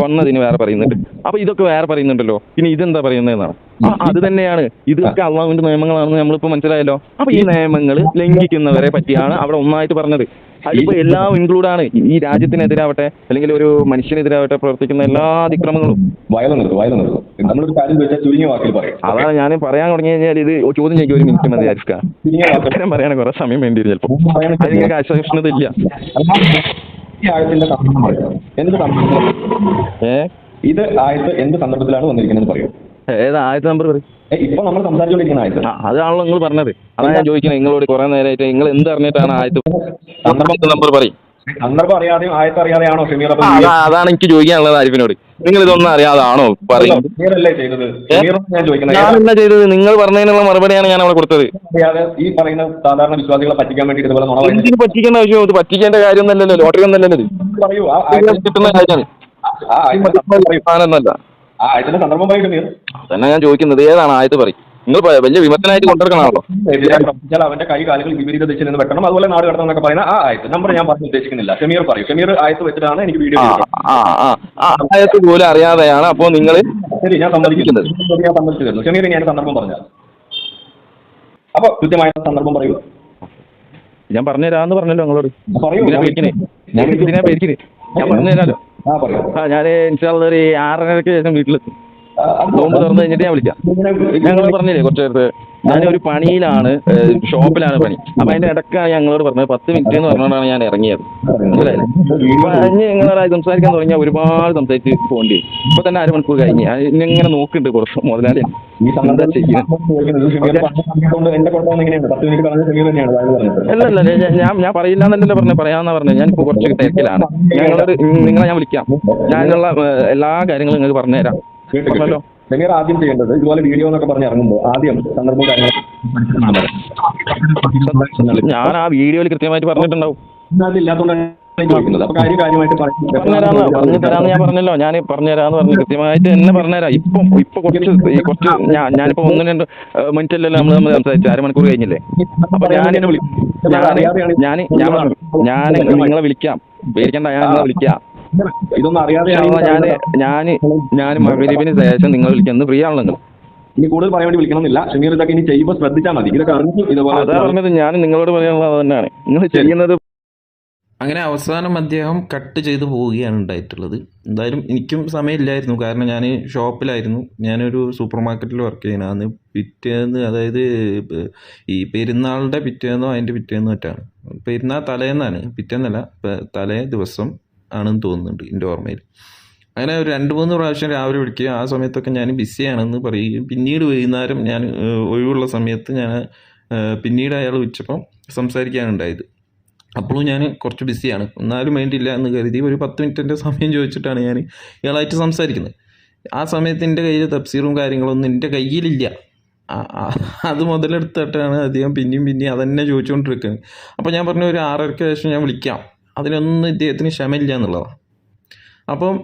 കൊന്നതിന് വേറെ പറയുന്നുണ്ട്. അപ്പൊ ഇതൊക്കെ വേറെ പറയുന്നുണ്ടല്ലോ. പിന്നെ ഇതെന്താ പറയുന്നതെന്നാണ്. അത് തന്നെയാണ്, ഇതൊക്കെ അള്ളാഹുവിന്റെ നിയമങ്ങളാണെന്ന് നമ്മളിപ്പോ മനസ്സിലായല്ലോ. അപ്പൊ ഈ നിയമങ്ങൾ ലംഘിക്കുന്നവരെ പറ്റിയാണ് അവിടെ ഒന്നായിട്ട് പറഞ്ഞത്. അതിലിപ്പോ എല്ലാം ഇൻക്ലൂഡാണ്. ഈ രാജ്യത്തിനെതിരാവട്ടെ അല്ലെങ്കിൽ ഒരു മനുഷ്യനെതിരാവട്ടെ പ്രവർത്തിക്കുന്ന എല്ലാ അതിക്രമങ്ങളും. നമ്മളൊരു കാര്യം ചോദിച്ചാൽ ചുരുങ്ങിയ വാക്കിൽ പറയും. അതാണ് ഞാൻ പറയാൻ തുടങ്ങി കഴിഞ്ഞാൽ ഇത് ചോദ്യം ചോദിക്കുക 1 മിനിറ്റ് മതി ആയിരിക്കാം. ഉത്തരം പറയാൻ കുറെ സമയം വേണ്ടി വരും ചിലപ്പോൾ. നിങ്ങൾക്ക് അസഹിഷ്ണുത ഇല്ല. ഇത് ആയത്ത് എന്ത് സന്ദർഭത്തിലാണ് വന്നിരിക്കുന്നത് പറയും? ഏത് ആയത്ത് നമ്പർ പറയും? ഇപ്പൊ നമ്മൾ സംസാരിച്ചുകൊണ്ടിരിക്കുന്ന ആയത്ത്. അതാണല്ലോ നിങ്ങൾ പറഞ്ഞത്. അതാണ് ഞാൻ ചോദിക്കുന്നത് നിങ്ങളോട് കുറെ നേരമായിട്ട്. നിങ്ങൾ എന്ത് അറിഞ്ഞിട്ടാണ് ആയത്ത് നമ്പർ പറയും? സന്ദർഭം അറിയാതെയും ആയത്ത് അറിയാതെയാണോ ഷമീർ? അതാണ് എനിക്ക് ചോദിക്കാനുള്ളത് ആരിഫിനോട്. നിങ്ങൾ ഇതൊന്നും അറിയാതാണോ പറയുന്നത്? ഞാനെന്താ ചെയ്തത്? നിങ്ങൾ പറഞ്ഞതിനുള്ള മറുപടിയാണ് ഞാൻ അവിടെ കൊടുത്തത്. ഈ പറയുന്ന സാധാരണ വിശ്വാസികളെ പറ്റിക്കാൻ വേണ്ടി എന്തിന് പറ്റിക്കേണ്ട ആവശ്യം? ഇത് പറ്റിക്കേണ്ട കാര്യമൊന്നല്ലല്ലോ, ലോട്ടറി ഒന്നല്ലല്ലോ. പറയൂ, കിട്ടുന്ന കാര്യമാണ്. സന്ദർഭം പറയും. അതന്നെ ഞാൻ ചോദിക്കുന്നത്, ഏതാണ് ആയത്ത് പറയും? നിങ്ങൾ വലിയ വിമർശനമായിട്ട് കൊണ്ടിരിക്കണമല്ലോ. അവന്റെ കൈ കാലുകൾ വിപരീത ദിശയിൽ നിന്ന് വെട്ടണം, അതുപോലെ നാട് കടത്തണം എന്നൊക്കെ പറയുന്ന ആ ആയത്ത് നമ്പർ ഞാൻ പറഞ്ഞു ഉദ്ദേശിക്കുന്നില്ല. ഷമീർ പറയും. ഷമീർ ആയത്ത് വെച്ചിട്ടാണ് എനിക്ക് വീഡിയോ ആയത്ത് പോലും അറിയാതെയാണ് അപ്പോ നിങ്ങൾ. ശരി, ഞാൻ സമ്മതിച്ചു തരുന്നു. ഷമീർ ഞാൻ സന്ദർഭം പറഞ്ഞാൽ അപ്പൊ കൃത്യമായ സന്ദർഭം പറയൂ. ഞാൻ പറഞ്ഞുതരാന്ന് പറഞ്ഞല്ലോ നിങ്ങളോട്. പറയൂ. ഇതിനെ പേരിക്കണേ ഞാൻ പറഞ്ഞുതരാലോ. ഞാൻ ഇൻഷാള്ള ഒരു 6:30 ശേഷം വീട്ടിലെത്തും. നോമ്പ് തുറന്നു കഴിഞ്ഞിട്ട് ഞാൻ വിളിക്കാം. ഞങ്ങൾ പറഞ്ഞില്ലേ കുറച്ച് നേരത്തെ ഞാനൊരു പണിയിലാണ്, ഷോപ്പിലാണ് പണി. അപ്പൊ അതിന്റെ ഇടയ്ക്കാണ് ഞങ്ങളോട് പറഞ്ഞത് 10 മിനിറ്റ് എന്ന് പറഞ്ഞുകൊണ്ടാണ് ഞാൻ ഇറങ്ങിയത്. മനസ്സിലായില്ലേ? ഞങ്ങളായി സംസാരിക്കാൻ തുടങ്ങിയാൽ ഒരുപാട് സംസാരിച്ച് പോകേണ്ടി വരും. ഇപ്പൊ തന്നെ 1/2 മണിക്കൂർ കഴിഞ്ഞ് ഇങ്ങനെ നോക്കുന്നുണ്ട് കുറച്ച് മുതലാളി. അല്ലല്ല, ഞാൻ പറയില്ല എന്നല്ലല്ലോ പറയാന്നാ പറഞ്ഞത്. ഞാനിപ്പോ കുറച്ച് തിരക്കിലാണ്. ഞങ്ങളോട് നിങ്ങളെ ഞാൻ വിളിക്കാം. ഞാനുള്ള എല്ലാ കാര്യങ്ങളും നിങ്ങൾക്ക് പറഞ്ഞുതരാം. ഷമീർ ആദ്യം ചെയ്യേണ്ടത് ഇതുപോലെ വീഡിയോ എന്നൊക്കെ പറഞ്ഞ് ഇറങ്ങുമ്പോൾ ആദ്യം സന്ദർഭം കാര്യങ്ങൾ ഞാൻ ആ വീഡിയോയിൽ കൃത്യമായിട്ട് പറഞ്ഞിട്ടുണ്ടാവും. പറഞ്ഞു തരാന്ന് ഞാൻ പറഞ്ഞല്ലോ. ഞാൻ പറഞ്ഞുതരാന്ന് പറഞ്ഞു കൃത്യമായിട്ട് എന്നെ പറഞ്ഞുതരാം. ഇപ്പൊ കുറച്ച് ഞാനിപ്പോ 1-2 മിനിറ്റ് അല്ലല്ലോ നമ്മൾ സംസാരിച്ചു. 1/2 മണിക്കൂർ കഴിഞ്ഞില്ലേ? അപ്പൊ ഞാൻ നിങ്ങളെ വിളിക്കാം. പേടിക്കണ്ട, ഞാൻ നിങ്ങളെ വിളിക്കാം. ഇതൊന്നും അറിയാതെ ഞാൻ മഗ്‌രിബിന് ശേഷം നിങ്ങൾ വിളിക്കുന്നത് ഫ്രീ ആണല്ലോ. ഇനി കൂടുതൽ പറയാൻ വേണ്ടി വിളിക്കണമെന്നില്ല. ഷമീർ ഇതൊക്കെ ഇനി ചെയ്യുമ്പോൾ ശ്രദ്ധിച്ചാൽ മതി. ഇതൊക്കെ അറിഞ്ഞു ഇതുപോലെ അതാ പറഞ്ഞത്. ഞാൻ നിങ്ങളോട് പറയാനുള്ളത് തന്നെയാണ് നിങ്ങൾ ചെയ്യുന്നത്. അങ്ങനെ അവസാനം അദ്ദേഹം കട്ട് ചെയ്ത് പോവുകയാണ് ഉണ്ടായിട്ടുള്ളത്. എന്തായാലും എനിക്കും സമയമില്ലായിരുന്നു, കാരണം ഞാൻ ഷോപ്പിലായിരുന്നു. ഞാനൊരു സൂപ്പർ മാർക്കറ്റിൽ വർക്ക് ചെയ്യുന്നതാണ്. പിറ്റേന്ന്, അതായത് ഈ പെരുന്നാളുടെ പിറ്റേന്നോ അതിൻ്റെ പിറ്റേന്നോ മറ്റാണ്. പെരുന്നാൾ തലേന്നാണ്, പിറ്റേന്നല്ല, തലേ ദിവസം ആണെന്ന് തോന്നുന്നുണ്ട് എൻ്റെ ഓർമ്മയിൽ. അങ്ങനെ ഒരു 2-3 പ്രാവശ്യം രാവിലെ വിളിക്കുകയും ആ സമയത്തൊക്കെ ഞാൻ ബിസിയാണെന്ന് പറയുകയും പിന്നീട് വൈകുന്നേരം ഞാൻ ഒഴിവുള്ള സമയത്ത് ഞാൻ പിന്നീട് അയാൾ വിളിച്ചപ്പം സംസാരിക്കാനുണ്ടായത്. അപ്പോഴും ഞാൻ കുറച്ച് ബിസിയാണ്, എന്നാലും വേണ്ടിയില്ല എന്ന് കരുതി ഒരു 10 മിനിറ്റിൻ്റെ സമയം ചോദിച്ചിട്ടാണ് ഞാൻ ഇയാളായിട്ട് സംസാരിക്കുന്നത്. ആ സമയത്ത് എൻ്റെ കയ്യിൽ തഫ്സീറും കാര്യങ്ങളൊന്നും എൻ്റെ കയ്യിലില്ല. അത് മുതലെടുത്തിട്ടാണ് അദ്ദേഹം പിന്നെയും അതന്നെ ചോദിച്ചുകൊണ്ടിരിക്കുന്നത്. അപ്പോൾ ഞാൻ പറഞ്ഞു ഒരു 6:30 ശേഷം ഞാൻ വിളിക്കാം, അതിനൊന്നും ഇദ്ദേഹത്തിന് ക്ഷമയില്ല എന്നുള്ളതാണ്. അപ്പം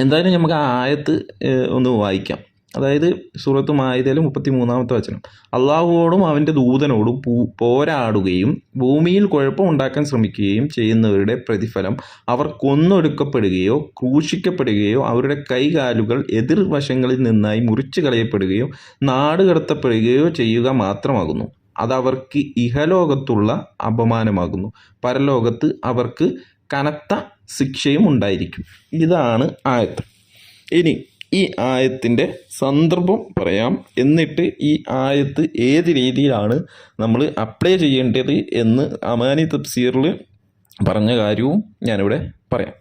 എന്തായാലും നമുക്ക് ആ ആയത്ത് ഒന്ന് വായിക്കാം. അതായത് സൂറത്ത് മാഇദയിൽ 33-ാമത്തെ വചനം, അള്ളാഹുവോടും അവൻ്റെ ദൂതനോടും പോരാടുകയും ഭൂമിയിൽ കുഴപ്പമുണ്ടാക്കാൻ ശ്രമിക്കുകയും ചെയ്യുന്നവരുടെ പ്രതിഫലം അവർ കൊന്നൊടുക്കപ്പെടുകയോ ക്രൂശിക്കപ്പെടുകയോ അവരുടെ കൈകാലുകൾ എതിർവശങ്ങളിൽ നിന്നായി മുറിച്ചു കളയപ്പെടുകയോ നാടുകടത്തപ്പെടുകയോ ചെയ്യുക മാത്രമാകുന്നു. അതവർക്ക് ഇഹലോകത്തുള്ള അപമാനമാകുന്നു, പരലോകത്ത് അവർക്ക് കനത്ത ശിക്ഷയും ഉണ്ടായിരിക്കും. ഇതാണ് ആയത്ത്. ഇനി ഈ ആയത്തിൻ്റെ സന്ദർഭം പറയാം, എന്നിട്ട് ഈ ആയത്ത് ഏത് രീതിയിലാണ് നമ്മൾ അപ്ലൈ ചെയ്യേണ്ടത് എന്ന് അമാനി തഫ്സീറിൽ പറഞ്ഞ കാര്യവും ഞാനിവിടെ പറയാം.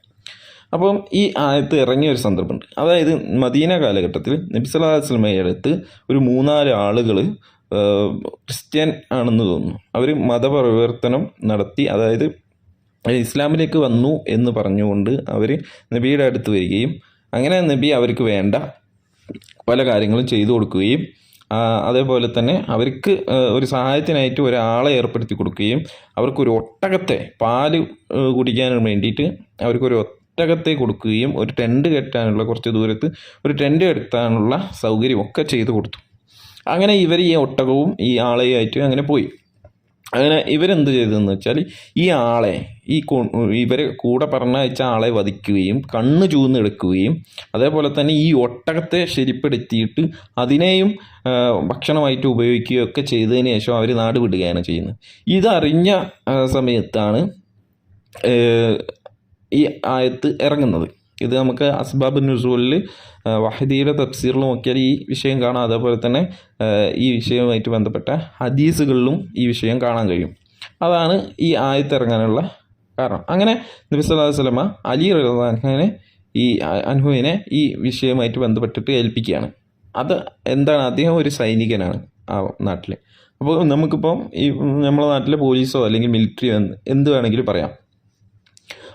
അപ്പം ഈ ആയത്ത് ഇറങ്ങിയ ഒരു സന്ദർഭമുണ്ട്. അതായത് മദീന കാലഘട്ടത്തിൽ നബി സല്ലല്ലാഹു അലൈഹി വസല്ലമയുടെ അടുത്ത് ഒരു 3-4 ആളുകൾ ക്രിസ്ത്യൻ ആണെന്ന് തോന്നുന്നു, അവർ മതപരിവർത്തനം നടത്തി, അതായത് ഇസ്ലാമിലേക്ക് വന്നു എന്ന് പറഞ്ഞുകൊണ്ട് അവർ നബിയുടെ അടുത്ത് വരികയും അങ്ങനെ നബി അവർക്ക് വേണ്ട പല കാര്യങ്ങളും ചെയ്തു കൊടുക്കുകയും അതേപോലെ തന്നെ അവർക്ക് ഒരു സഹായത്തിനായിട്ട് ഒരാളെ ഏർപ്പെടുത്തി കൊടുക്കുകയും അവർക്കൊരു ഒട്ടകത്തെ പാല് കുടിക്കാൻ വേണ്ടിയിട്ട് അവർക്കൊരു ഒട്ടകത്തെ കൊടുക്കുകയും ഒരു ടെൻറ്റ് കെട്ടാനുള്ള കുറച്ച് ദൂരത്ത് ഒരു ടെൻറ്റ് കെട്ടാനുള്ള സൗകര്യമൊക്കെ ചെയ്തു കൊടുത്തു. അങ്ങനെ ഇവർ ഈ ഒട്ടകവും ഈ ആളെയായിട്ട് അങ്ങനെ പോയി. അങ്ങനെ ഇവരെന്ത് ചെയ്തതെന്ന് വെച്ചാൽ ഈ ആളെ ഇവരെ കൂടെ പറഞ്ഞയച്ച ആളെ വധിക്കുകയും കണ്ണ് ചൂന്നെടുക്കുകയും അതേപോലെ തന്നെ ഈ ഒട്ടകത്തെ ശരിപ്പെടുത്തിയിട്ട് അതിനെയും ഭക്ഷണമായിട്ട് ഉപയോഗിക്കുകയൊക്കെ ചെയ്തതിന് ശേഷം അവർ നാട് വിടുകയാണ് ചെയ്യുന്നത്. ഇതറിഞ്ഞ സമയത്താണ് ഈ ആയത്ത് ഇറങ്ങുന്നത്. ഇത് നമുക്ക് അസ്ബാബ് നുസൂലിൽ വഹദിയുടെ തഫ്സീറിൽ നോക്കിയാൽ ഈ വിഷയം കാണാം. അതേപോലെ തന്നെ ഈ വിഷയവുമായിട്ട് ബന്ധപ്പെട്ട ഹദീസുകളിലും ഈ വിഷയം കാണാൻ കഴിയും. അതാണ് ഈ ആയത്ത് ഇറങ്ങാനുള്ള കാരണം. അങ്ങനെ നബി സല്ലല്ലാഹു അലൈഹി വസല്ലമ അലി റളിയല്ലാഹു അൻഹുവിനെ ഈ വിഷയവുമായിട്ട് ബന്ധപ്പെട്ടിട്ട് ഏൽപ്പിക്കുകയാണ്. അത് എന്താണ്, അദ്ദേഹം ഒരു സൈനികനാണ് ആ നാട്ടിൽ. അപ്പോൾ നമുക്കിപ്പം ഈ നമ്മുടെ നാട്ടിലെ പോലീസോ അല്ലെങ്കിൽ മിലിറ്ററി എന്ത് വേണമെങ്കിലും പറയാം.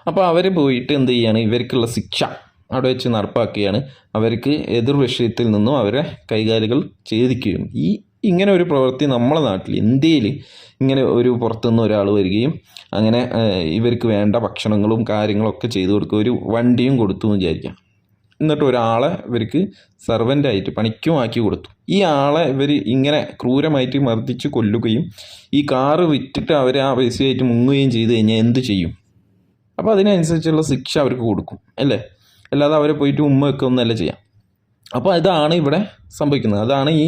അപ്പോൾ അവർ പോയിട്ട് എന്ത് ചെയ്യുകയാണ്, ഇവർക്കുള്ള ശിക്ഷ അവിടെ വെച്ച് നടപ്പാക്കുകയാണ്. അവർക്ക് എതിർവിഷയത്തിൽ നിന്നും അവരെ കൈകാലുകൾ ഛേദിക്കുകയും ഇങ്ങനെ ഒരു പ്രവൃത്തി നമ്മളെ നാട്ടിൽ ഇന്ത്യയിൽ ഇങ്ങനെ ഒരു പുറത്തുനിന്ന് ഒരാൾ വരികയും അങ്ങനെ ഇവർക്ക് വേണ്ട ഭക്ഷണങ്ങളും കാര്യങ്ങളൊക്കെ ചെയ്തു കൊടുക്കുക, ഒരു വണ്ടിയും കൊടുത്തു എന്ന് വിചാരിക്കാം. എന്നിട്ട് ഒരാളെ ഇവർക്ക് സെർവൻ്റായിട്ട് പണിക്കുമാക്കി കൊടുത്തു. ഈ ആളെ ഇവർ ഇങ്ങനെ ക്രൂരമായിട്ട് മർദ്ദിച്ച് കൊല്ലുകയും ഈ കാറ് വിറ്റിട്ട് അവർ ആ പൈസയായിട്ട് മുങ്ങുകയും ചെയ്ത് കഴിഞ്ഞാൽ എന്ത് ചെയ്യും? അപ്പോൾ അതിനനുസരിച്ചുള്ള ശിക്ഷ അവർക്ക് കൊടുക്കും അല്ലേ, അല്ലാതെ അവരെ പോയിട്ട് ഉമ്മ വെക്കുക ഒന്നല്ല ചെയ്യാം. അപ്പോൾ ഇതാണ് ഇവിടെ സംഭവിക്കുന്നത്. അതാണ് ഈ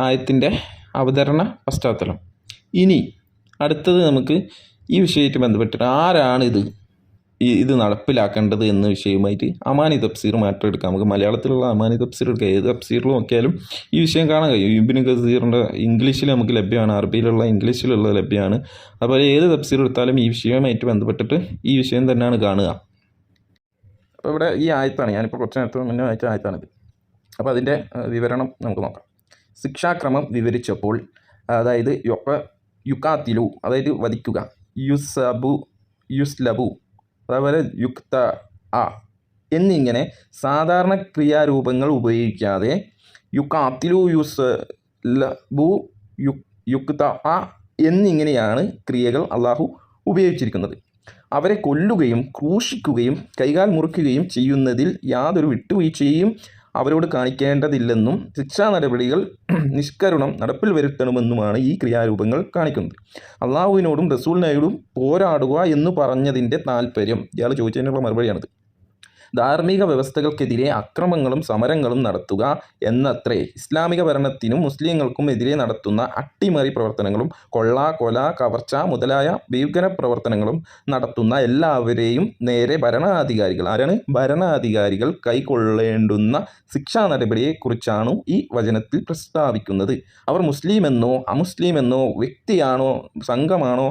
ആയത്തിൻ്റെ അവതരണ പശ്ചാത്തലം. ഇനി അടുത്തത് നമുക്ക് ഈ വിഷയമായിട്ട് ബന്ധപ്പെട്ടിട്ട് ആരാണ് ഇത് നടപ്പിലാക്കേണ്ടത് എന്ന വിഷയവുമായിട്ട് അമാനി തഫ്സീർ മാറ്റെടുക്കാം. നമുക്ക് മലയാളത്തിലുള്ള അമാനി തഫ്സീർ എടുക്കാം. ഏത് തഫ്സീറിൽ നോക്കിയാലും ഈ വിഷയം കാണാൻ കഴിയും. ഇബ്നു കസീറിൻ്റെ ഇംഗ്ലീഷിൽ നമുക്ക് ലഭ്യമാണ്, അറബിയിലുള്ള ഇംഗ്ലീഷിലുള്ള ലഭ്യമാണ്. അതുപോലെ ഏത് തഫ്സീർ എടുത്താലും ഈ വിഷയവുമായിട്ട് ബന്ധപ്പെട്ടിട്ട് ഈ വിഷയം തന്നെയാണ് കാണുക. അപ്പോൾ ഇവിടെ ഈ ആയത്താണ്, ഞാനിപ്പോൾ കുറച്ച് നേരത്തെ മുന്നേ വായിച്ച ആയത്താണിത്. അപ്പോൾ അതിൻ്റെ വിവരണം നമുക്ക് നോക്കാം. ശിക്ഷാക്രമം വിവരിച്ചപ്പോൾ അതായത് യുക്കാത്തിലു അതായത് വധിക്കുക, യുസ്ലബു അതേപോലെ യുക്ത എന്നിങ്ങനെ സാധാരണ ക്രിയാരൂപങ്ങൾ ഉപയോഗിക്കാതെ യുക്കാത്തിലു യുസ്ലബു യുക്ത എന്നിങ്ങനെയാണ് ക്രിയകൾ അള്ളാഹു ഉപയോഗിച്ചിരിക്കുന്നത്. അവരെ കൊല്ലുകയും ക്രൂശിക്കുകയും കൈകാൽ മുറിക്കുകയും ചെയ്യുന്നതിൽ യാതൊരു വിട്ടുവീഴ്ചയും അവരോട് കാണിക്കേണ്ടതില്ലെന്നും ശിക്ഷാ നടപടികൾ നിഷ്കരുണം നടപ്പിൽ വരുത്തണമെന്നുമാണ് ഈ ക്രിയാരൂപങ്ങൾ കാണിക്കുന്നത്. അള്ളാഹുവിനോടും റസൂലിനോടും പോരാടുക എന്ന് പറഞ്ഞതിൻ്റെ താല്പര്യം ഇയാൾ ചോദിച്ചതിനുള്ള മറുപടിയാണിത്. ധാർമ്മിക വ്യവസ്ഥകൾക്കെതിരെ അക്രമങ്ങളും സമരങ്ങളും നടത്തുക എന്നത്രേ. ഇസ്ലാമിക ഭരണത്തിനും മുസ്ലിങ്ങൾക്കും എതിരെ നടത്തുന്ന അട്ടിമറി പ്രവർത്തനങ്ങളും കൊല കവർച്ച മുതലായ ഭീകര പ്രവർത്തനങ്ങളും നടത്തുന്ന എല്ലാവരെയും നേരെ ഭരണാധികാരികൾ കൈക്കൊള്ളേണ്ടുന്ന ശിക്ഷാ നടപടിയെക്കുറിച്ചാണ് ഈ വചനത്തിൽ പ്രസ്താവിക്കുന്നത്. അവർ മുസ്ലിമെന്നോ അമുസ്ലിമെന്നോ വ്യക്തിയാണോ സംഘമാണോ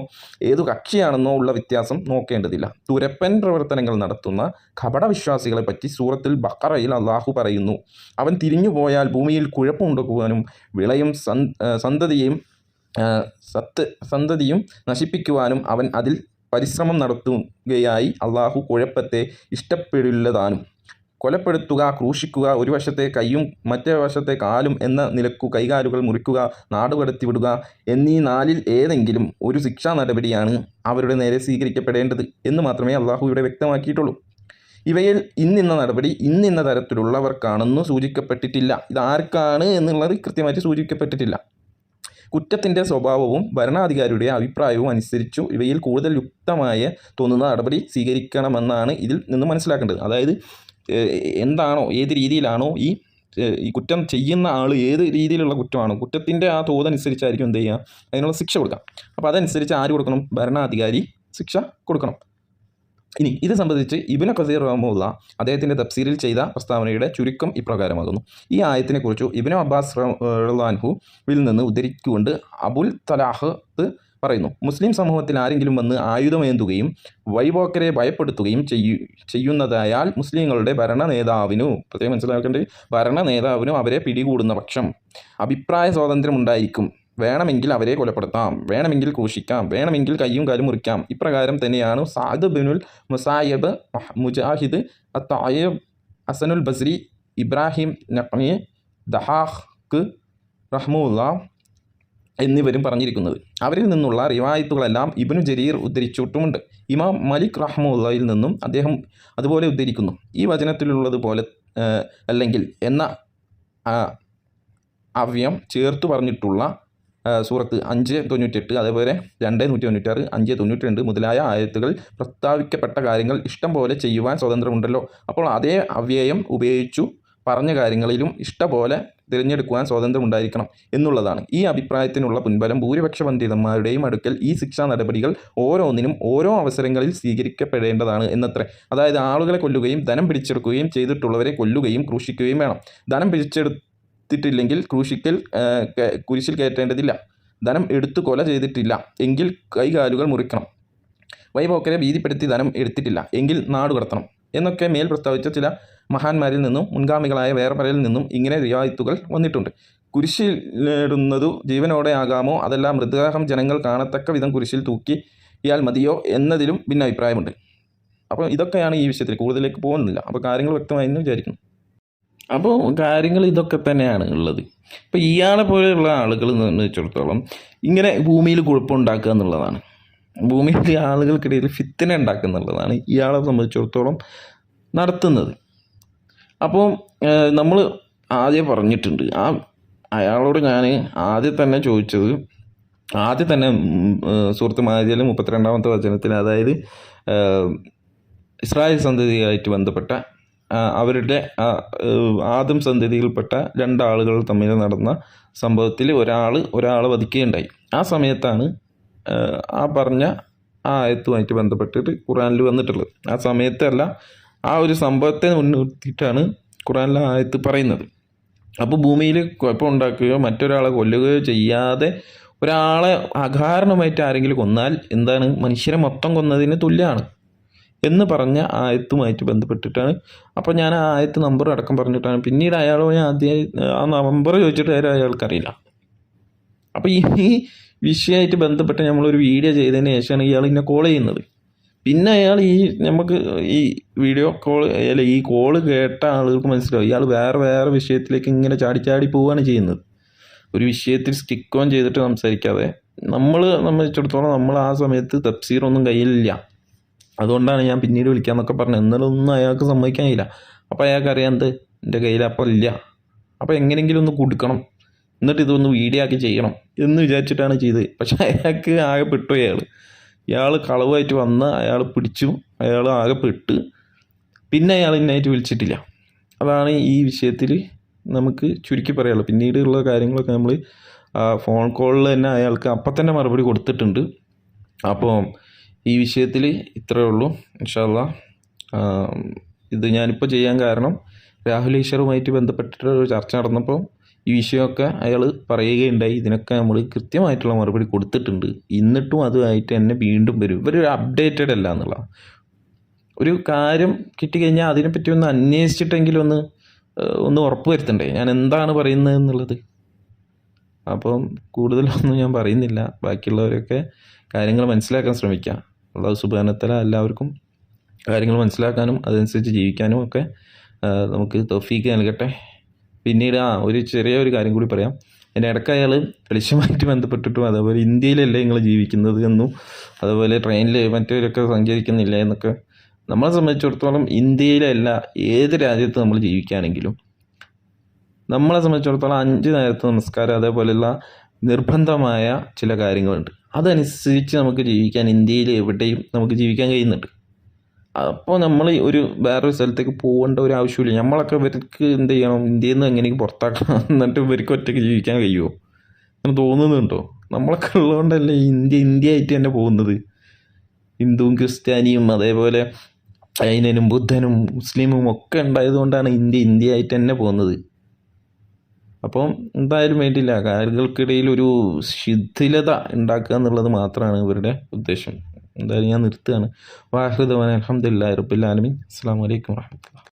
ഏതു കക്ഷിയാണെന്നോ ഉള്ള വ്യത്യാസം നോക്കേണ്ടതില്ല. തുരപ്പൻ പ്രവർത്തനങ്ങൾ നടത്തുന്ന കപട അവിശ്വാസികളെ പറ്റി സൂറത്തുൽ ബഖറയിൽ അള്ളാഹു പറയുന്നു. അവൻ തിരിഞ്ഞുപോയാൽ ഭൂമിയിൽ കുഴപ്പമുണ്ടാക്കുവാനും വിളയും സന്തതിയും നശിപ്പിക്കുവാനും അവൻ അതിൽ പരിശ്രമം നടത്തുകയായി. അള്ളാഹു കുഴപ്പത്തെ ഇഷ്ടപ്പെടില്ലതാനും. കൊലപ്പെടുത്തുക, ക്രൂശിക്കുക, ഒരു വശത്തെ കൈയും മറ്റേ വശത്തെ കാലും എന്ന നിലക്കു കൈകാലുകൾ മുറിക്കുക, നാടുകടത്തിവിടുക എന്നീ 4-ൽ ഏതെങ്കിലും ഒരു ശിക്ഷാ നടപടിയാണ് അവരുടെ നേരെ സ്വീകരിക്കപ്പെടേണ്ടത് എന്ന് മാത്രമേ അള്ളാഹു ഇവിടെ വ്യക്തമാക്കിയിട്ടുള്ളൂ. ഇവയിൽ ഇന്നിന്ന നടപടി ഇന്നിന്ന തരത്തിലുള്ളവർക്കാണെന്ന് സൂചിക്കപ്പെട്ടിട്ടില്ല. ഇതാർക്കാണ് എന്നുള്ളത് കൃത്യമായിട്ട് സൂചിക്കപ്പെട്ടിട്ടില്ല. കുറ്റത്തിൻ്റെ സ്വഭാവവും ഭരണാധികാരിയുടെ അഭിപ്രായവും അനുസരിച്ചു ഇവയിൽ കൂടുതൽ യുക്തമായ തോന്നുന്ന നടപടി സ്വീകരിക്കണമെന്നാണ് ഇതിൽ നിന്ന് മനസ്സിലാക്കേണ്ടത്. അതായത് എന്താണോ, ഏത് രീതിയിലാണോ ഈ കുറ്റം ചെയ്യുന്ന ആൾ ഏത് രീതിയിലുള്ള കുറ്റമാണോ, കുറ്റത്തിൻ്റെ ആ തോതനുസരിച്ചായിരിക്കും എന്ത് ചെയ്യുക, അതിനുള്ള ശിക്ഷ കൊടുക്കാം. അപ്പോൾ അതനുസരിച്ച് ആര് കൊടുക്കണം? ഭരണാധികാരി ശിക്ഷ കൊടുക്കണം. ഇനി ഇത് സംബന്ധിച്ച് ഇബ്നു കസീർ റഹ്മത്തുള്ളാഹി അദ്ദേഹത്തിൻ്റെ തഫ്സീറിൽ ചെയ്ത പ്രസ്താവനയുടെ ചുരുക്കം ഇപ്രകാരമാകുന്നു. ഈ ആയത്തിനെക്കുറിച്ച് ഇബ്നു അബ്ബാസ് റളിയല്ലാഹു അൻഹുവിൽ നിന്ന് ഉദ്ധരിച്ചുകൊണ്ട് അബുൽ തലാഹ് പറയുന്നു, മുസ്ലിം സമൂഹത്തിൽ ആരെങ്കിലും വന്ന് ആയുധമേന്തുകയും വഴിപോക്കരെ ഭയപ്പെടുത്തുകയും ചെയ്യുന്നതായാൽ മുസ്ലിങ്ങളുടെ ഭരണനേതാവിനു, പ്രത്യേകം മനസ്സിലാക്കേണ്ടത്, ഭരണനേതാവിനും അവരെ പിടികൂടുന്ന പക്ഷം അഭിപ്രായ സ്വാതന്ത്ര്യം ഉണ്ടായിരിക്കും. വേണമെങ്കിൽ അവരെ കൊലപ്പെടുത്താം, വേണമെങ്കിൽ ക്രൂശിക്കാം, വേണമെങ്കിൽ കയ്യും കാലും മുറിക്കാം. ഇപ്രകാരം തന്നെയാണ് സഅദ് ബിനുൽ മുസായിബ്, മുജാഹിദ്, അത്തായിബ്, ഹസനുൽ ബസ്രി, ഇബ്രാഹിം നഖ്ഈ, ദഹാഖ് റഹ്മത്തുള്ളാഹി എന്നിവരും പറഞ്ഞിരിക്കുന്നത്. അവരിൽ നിന്നുള്ള റിവായത്തുകളെല്ലാം ഇബ്നു ജരീർ ഉദ്ധരിച്ചിട്ടുമുണ്ട്. ഇമാം മലിക് റഹ്മത്തുള്ളാഹിയിൽ നിന്നും അദ്ദേഹം അതുപോലെ ഉദ്ധരിക്കുന്നു. ഈ വചനത്തിലുള്ളതുപോലെ അല്ലെങ്കിൽ എന്ന അവ്യം ചേർത്തു പറഞ്ഞിട്ടുള്ള സൂറത്ത് 5:98, അതേപോലെ 2:196, 5:92 മുതലായ ആയത്തുകൾ പ്രസ്താവിക്കപ്പെട്ട കാര്യങ്ങൾ ഇഷ്ടം പോലെ ചെയ്യുവാൻ സ്വാതന്ത്ര്യമുണ്ടല്ലോ. അപ്പോൾ അതേ അവ്യയം ഉപയോഗിച്ചു പറഞ്ഞ കാര്യങ്ങളിലും ഇഷ്ടപോലെ തിരഞ്ഞെടുക്കുവാൻ സ്വാതന്ത്ര്യമുണ്ടായിരിക്കണം എന്നുള്ളതാണ്. ഈ അഭിപ്രായത്തിനുള്ള പിൻബലം ഭൂരിപക്ഷ പണ്ഡിതന്മാരുടെയും അടുക്കൽ ഈ ശിക്ഷാ നടപടികൾ ഓരോന്നിനും ഓരോ അവസരങ്ങളിൽ സ്വീകരിക്കപ്പെടേണ്ടതാണ് എന്നത്രേ. അതായത് ആളുകളെ കൊല്ലുകയും ധനം പിടിച്ചെടുക്കുകയും ചെയ്തിട്ടുള്ളവരെ കൊല്ലുകയും ക്രൂശിക്കുകയും വേണം. ധനം പിടിച്ചെടുത്തിട്ടില്ലെങ്കിൽ കുരിശിൽ കയറ്റേണ്ടതില്ല. ധനം എടുത്തു കൊല ചെയ്തിട്ടില്ല എങ്കിൽ കൈകാലുകൾ മുറിക്കണം. വഴിപോക്കരെ ഭീതിപ്പെടുത്തി ധനം എടുത്തിട്ടില്ല എങ്കിൽ നാടുകടത്തണം എന്നൊക്കെ മേൽ പ്രസ്താവിച്ച ചില മഹാന്മാരിൽ നിന്നും മുൻഗാമികളായ വേറെ പലരിൽ നിന്നും ഇങ്ങനെ റിവായത്തുകൾ വന്നിട്ടുണ്ട്. കുരിശിലിടുന്നതു ജീവനോടെ ആകാമോ, അതല്ല മൃതദേഹം ജനങ്ങൾ കാണത്തക്ക വിധം കുരിശിൽ തൂക്കിയാൽ മതിയോ എന്നതിലും ഭിന്നാഭിപ്രായമുണ്ട്. അപ്പോൾ ഇതൊക്കെയാണ് ഈ വിഷയത്തിൽ, കൂടുതലേക്ക് പോകുന്നില്ല. അപ്പോൾ കാര്യങ്ങൾ വ്യക്തമായെന്ന് വിചാരിക്കുന്നു. അപ്പോൾ കാര്യങ്ങൾ ഇതൊക്കെ തന്നെയാണ് ഉള്ളത്. ഇപ്പോൾ ഇയാളെ പോലെയുള്ള ആളുകൾ വെച്ചിടത്തോളം ഇങ്ങനെ ഭൂമിയിൽ കുഴപ്പമുണ്ടാക്കുക എന്നുള്ളതാണ്, ഭൂമിയിലെ ആളുകൾക്കിടയിൽ ഫിത്തന ഉണ്ടാക്കുക എന്നുള്ളതാണ് ഇയാളെ സംബന്ധിച്ചിടത്തോളം നടത്തുന്നത്. അപ്പോൾ നമ്മൾ ആദ്യം പറഞ്ഞിട്ടുണ്ട്, അയാളോട് ഞാൻ ആദ്യം തന്നെ ചോദിച്ചത്, ആദ്യം തന്നെ സൂറത്ത് മാഇദയിൽ 32-ാമത്തെ വചനത്തിൽ, അതായത് ഇസ്രായേൽ സന്തതിയായിട്ട് ബന്ധപ്പെട്ട അവരുടെ ആദം സന്തതിയിൽപ്പെട്ട 2 ആളുകൾ തമ്മിൽ നടന്ന സംഭവത്തിൽ ഒരാളെ വധിക്കുകയുണ്ടായി. ആ സമയത്താണ് ആ പറഞ്ഞ ആ ആയത്തുമായിട്ട് ബന്ധപ്പെട്ടിട്ട് ഖുർആനിൽ വന്നിട്ടുള്ളത്. ആ സമയത്തല്ല, ആ ഒരു സംഭവത്തെ മുൻനിർത്തിയിട്ടാണ് ഖുർആനിലെ ആയത്ത് പറയുന്നത്. അപ്പോൾ ഭൂമിയിൽ കുഴപ്പമുണ്ടാക്കുകയോ മറ്റൊരാളെ കൊല്ലുകയോ ചെയ്യാതെ ഒരാളെ അകാരണമായിട്ട് ആരെങ്കിലും കൊന്നാൽ എന്താണ്, മനുഷ്യരെ മൊത്തം കൊന്നതിന് തുല്യമാണ് എന്ന് പറഞ്ഞ ആയത്തുമായിട്ട് ബന്ധപ്പെട്ടിട്ടാണ്. അപ്പോൾ ഞാൻ ആ ആയത്ത് നമ്പർ അടക്കം പറഞ്ഞിട്ടാണ്. പിന്നീട് അയാളോട് ഞാൻ ആദ്യം ആ നമ്പർ ചോദിച്ചിട്ട് അയാൾക്കറിയില്ല. അപ്പോൾ ഈ വിഷയമായിട്ട് ബന്ധപ്പെട്ട് നമ്മളൊരു വീഡിയോ ചെയ്തതിന് ശേഷമാണ് ഇയാൾ എന്നെ കോൾ ചെയ്യുന്നത്. പിന്നെ അയാൾ നമുക്ക് ഈ വീഡിയോ കോൾ അല്ല, ഈ കോള് കേട്ട ആളുകൾക്ക് മനസ്സിലാവും ഇയാൾ വേറെ വിഷയത്തിലേക്ക് ഇങ്ങനെ ചാടി പോവുകയാണ് ചെയ്യുന്നത്. ഒരു വിഷയത്തിൽ സ്റ്റിക്ക് ഓൺ ചെയ്തിട്ട് സംസാരിക്കാതെ, സംബന്ധിച്ചിടത്തോളം നമ്മൾ ആ സമയത്ത് തഫ്സീറൊന്നും കയ്യിലില്ല. അതുകൊണ്ടാണ് ഞാൻ പിന്നീട് വിളിക്കാമെന്നൊക്കെ പറഞ്ഞത്. എന്നാലൊന്നും അയാൾക്ക് സമ്മതിക്കാനില്ല. അപ്പോൾ അയാൾക്ക് അറിയാം എൻ്റെ കയ്യിൽ അപ്പോൾ ഇല്ല. അപ്പോൾ എങ്ങനെയെങ്കിലും ഒന്ന് കൊടുക്കണം, എന്നിട്ട് ഇതൊന്ന് വീഡിയോ ആക്കി ചെയ്യണം എന്ന് വിചാരിച്ചിട്ടാണ് ചെയ്തത്. പക്ഷെ അയാൾക്ക് ആകെ പെട്ടു. ഇയാൾ കളവായിട്ട് വന്ന് അയാൾ പിടിച്ചു, അയാൾ ആകെ പെട്ട്. പിന്നെ അയാൾ ഇന്നായിട്ട് വിളിച്ചിട്ടില്ല. അതാണ് ഈ വിഷയത്തിൽ നമുക്ക് ചുരുക്കി പറയാനുള്ളത്. പിന്നീടുള്ള കാര്യങ്ങളൊക്കെ നമ്മൾ ഫോൺ കോളിൽ തന്നെ അയാൾക്ക് അപ്പം തന്നെ മറുപടി കൊടുത്തിട്ടുണ്ട്. അപ്പോൾ ഈ വിഷയത്തിൽ ഇത്രയേ ഉള്ളൂ. ഇൻഷാ അല്ലാഹ് ഇത് ഞാനിപ്പോൾ ചെയ്യാൻ കാരണം, രാഹുൽ ഈശ്വറുമായിട്ട് ബന്ധപ്പെട്ടിട്ടൊരു ചർച്ച നടന്നപ്പോൾ ഈ വിഷയമൊക്കെ അയാൾ പറയുകയുണ്ടായി. ഇതിനൊക്കെ നമ്മൾ കൃത്യമായിട്ടുള്ള മറുപടി കൊടുത്തിട്ടുണ്ട്. എന്നിട്ടും അതുമായിട്ട് എന്നെ വീണ്ടും വരും. ഇവരൊരു അപ്ഡേറ്റഡ് അല്ല എന്നുള്ള ഒരു കാര്യം കിട്ടിക്കഴിഞ്ഞാൽ അതിനെപ്പറ്റി ഒന്ന് അന്വേഷിച്ചിട്ടെങ്കിലും ഒന്ന് ഉറപ്പ് വരുത്തണ്ടേ ഞാൻ എന്താണ് പറയുന്നത് എന്നുള്ളത്. അപ്പം കൂടുതലൊന്നും ഞാൻ പറയുന്നില്ല. ബാക്കിയുള്ളവരൊക്കെ കാര്യങ്ങൾ മനസ്സിലാക്കാൻ ശ്രമിക്കുക. അല്ലാഹു സുബ്ഹാനഹു വ തആല എല്ലാവർക്കും കാര്യങ്ങൾ മനസ്സിലാക്കാനും അതനുസരിച്ച് ജീവിക്കാനും ഒക്കെ നമുക്ക് തൗഫീക്ക് നൽകട്ടെ. പിന്നീട് ഒരു ചെറിയൊരു കാര്യം കൂടി പറയാം. എൻ്റെ ഇടയ്ക്ക് അയാൾ വെളിച്ചമായിട്ട് ബന്ധപ്പെട്ടിട്ടും അതേപോലെ ഇന്ത്യയിലല്ലേ നിങ്ങൾ ജീവിക്കുന്നത് എന്നും അതുപോലെ ട്രെയിനിൽ മറ്റവരൊക്കെ സഞ്ചരിക്കുന്നില്ല എന്നൊക്കെ. നമ്മളെ സംബന്ധിച്ചിടത്തോളം ഇന്ത്യയിലല്ല ഏത് രാജ്യത്ത് നമ്മൾ ജീവിക്കുകയാണെങ്കിലും നമ്മളെ സംബന്ധിച്ചിടത്തോളം 5 നേരത്തെ നമസ്കാരം അതേപോലെയുള്ള നിർബന്ധമായ ചില കാര്യങ്ങളുണ്ട്. അതനുസരിച്ച് നമുക്ക് ജീവിക്കാൻ ഇന്ത്യയിൽ എവിടെയും നമുക്ക് ജീവിക്കാൻ കഴിയുന്നുണ്ട്. അപ്പോൾ നമ്മൾ വേറൊരു സ്ഥലത്തേക്ക് പോകേണ്ട ഒരു ആവശ്യമില്ല. നമ്മളൊക്കെ ഇവർക്ക് എന്ത് ചെയ്യണം, ഇന്ത്യയിൽ നിന്ന് എങ്ങനെയൊക്കെ പുറത്താക്കണം, എന്നിട്ട് ഇവർക്ക് ഒറ്റയ്ക്ക് ജീവിക്കാൻ കഴിയുമോ എന്ന് തോന്നുന്നുണ്ടോ? നമ്മളൊക്കെ ഉള്ളതുകൊണ്ടല്ലേ ഇന്ത്യ ആയിട്ട് തന്നെ പോകുന്നത്. ഹിന്ദുവും ക്രിസ്ത്യാനിയും അതേപോലെ ജൈനനും ബുദ്ധനും മുസ്ലിമും ഒക്കെ ഉണ്ടായതുകൊണ്ടാണ് ഇന്ത്യ ആയിട്ട് തന്നെ പോകുന്നത്. അപ്പം എന്തായാലും വേണ്ടിയില്ല, കാര്യങ്ങൾക്കിടയിൽ ഒരു ശിഥിലത ഉണ്ടാക്കുക എന്നുള്ളത് മാത്രമാണ് ഇവരുടെ ഉദ്ദേശം. എന്തായാലും ഞാൻ നിർത്തുകയാണ്. വാഹിദ് അൽഹംദുലില്ലാഹി റബ്ബിൽ ആലമീൻ. അസ്സലാമു അലൈക്കും വറഹ്മത്തുള്ളാഹി.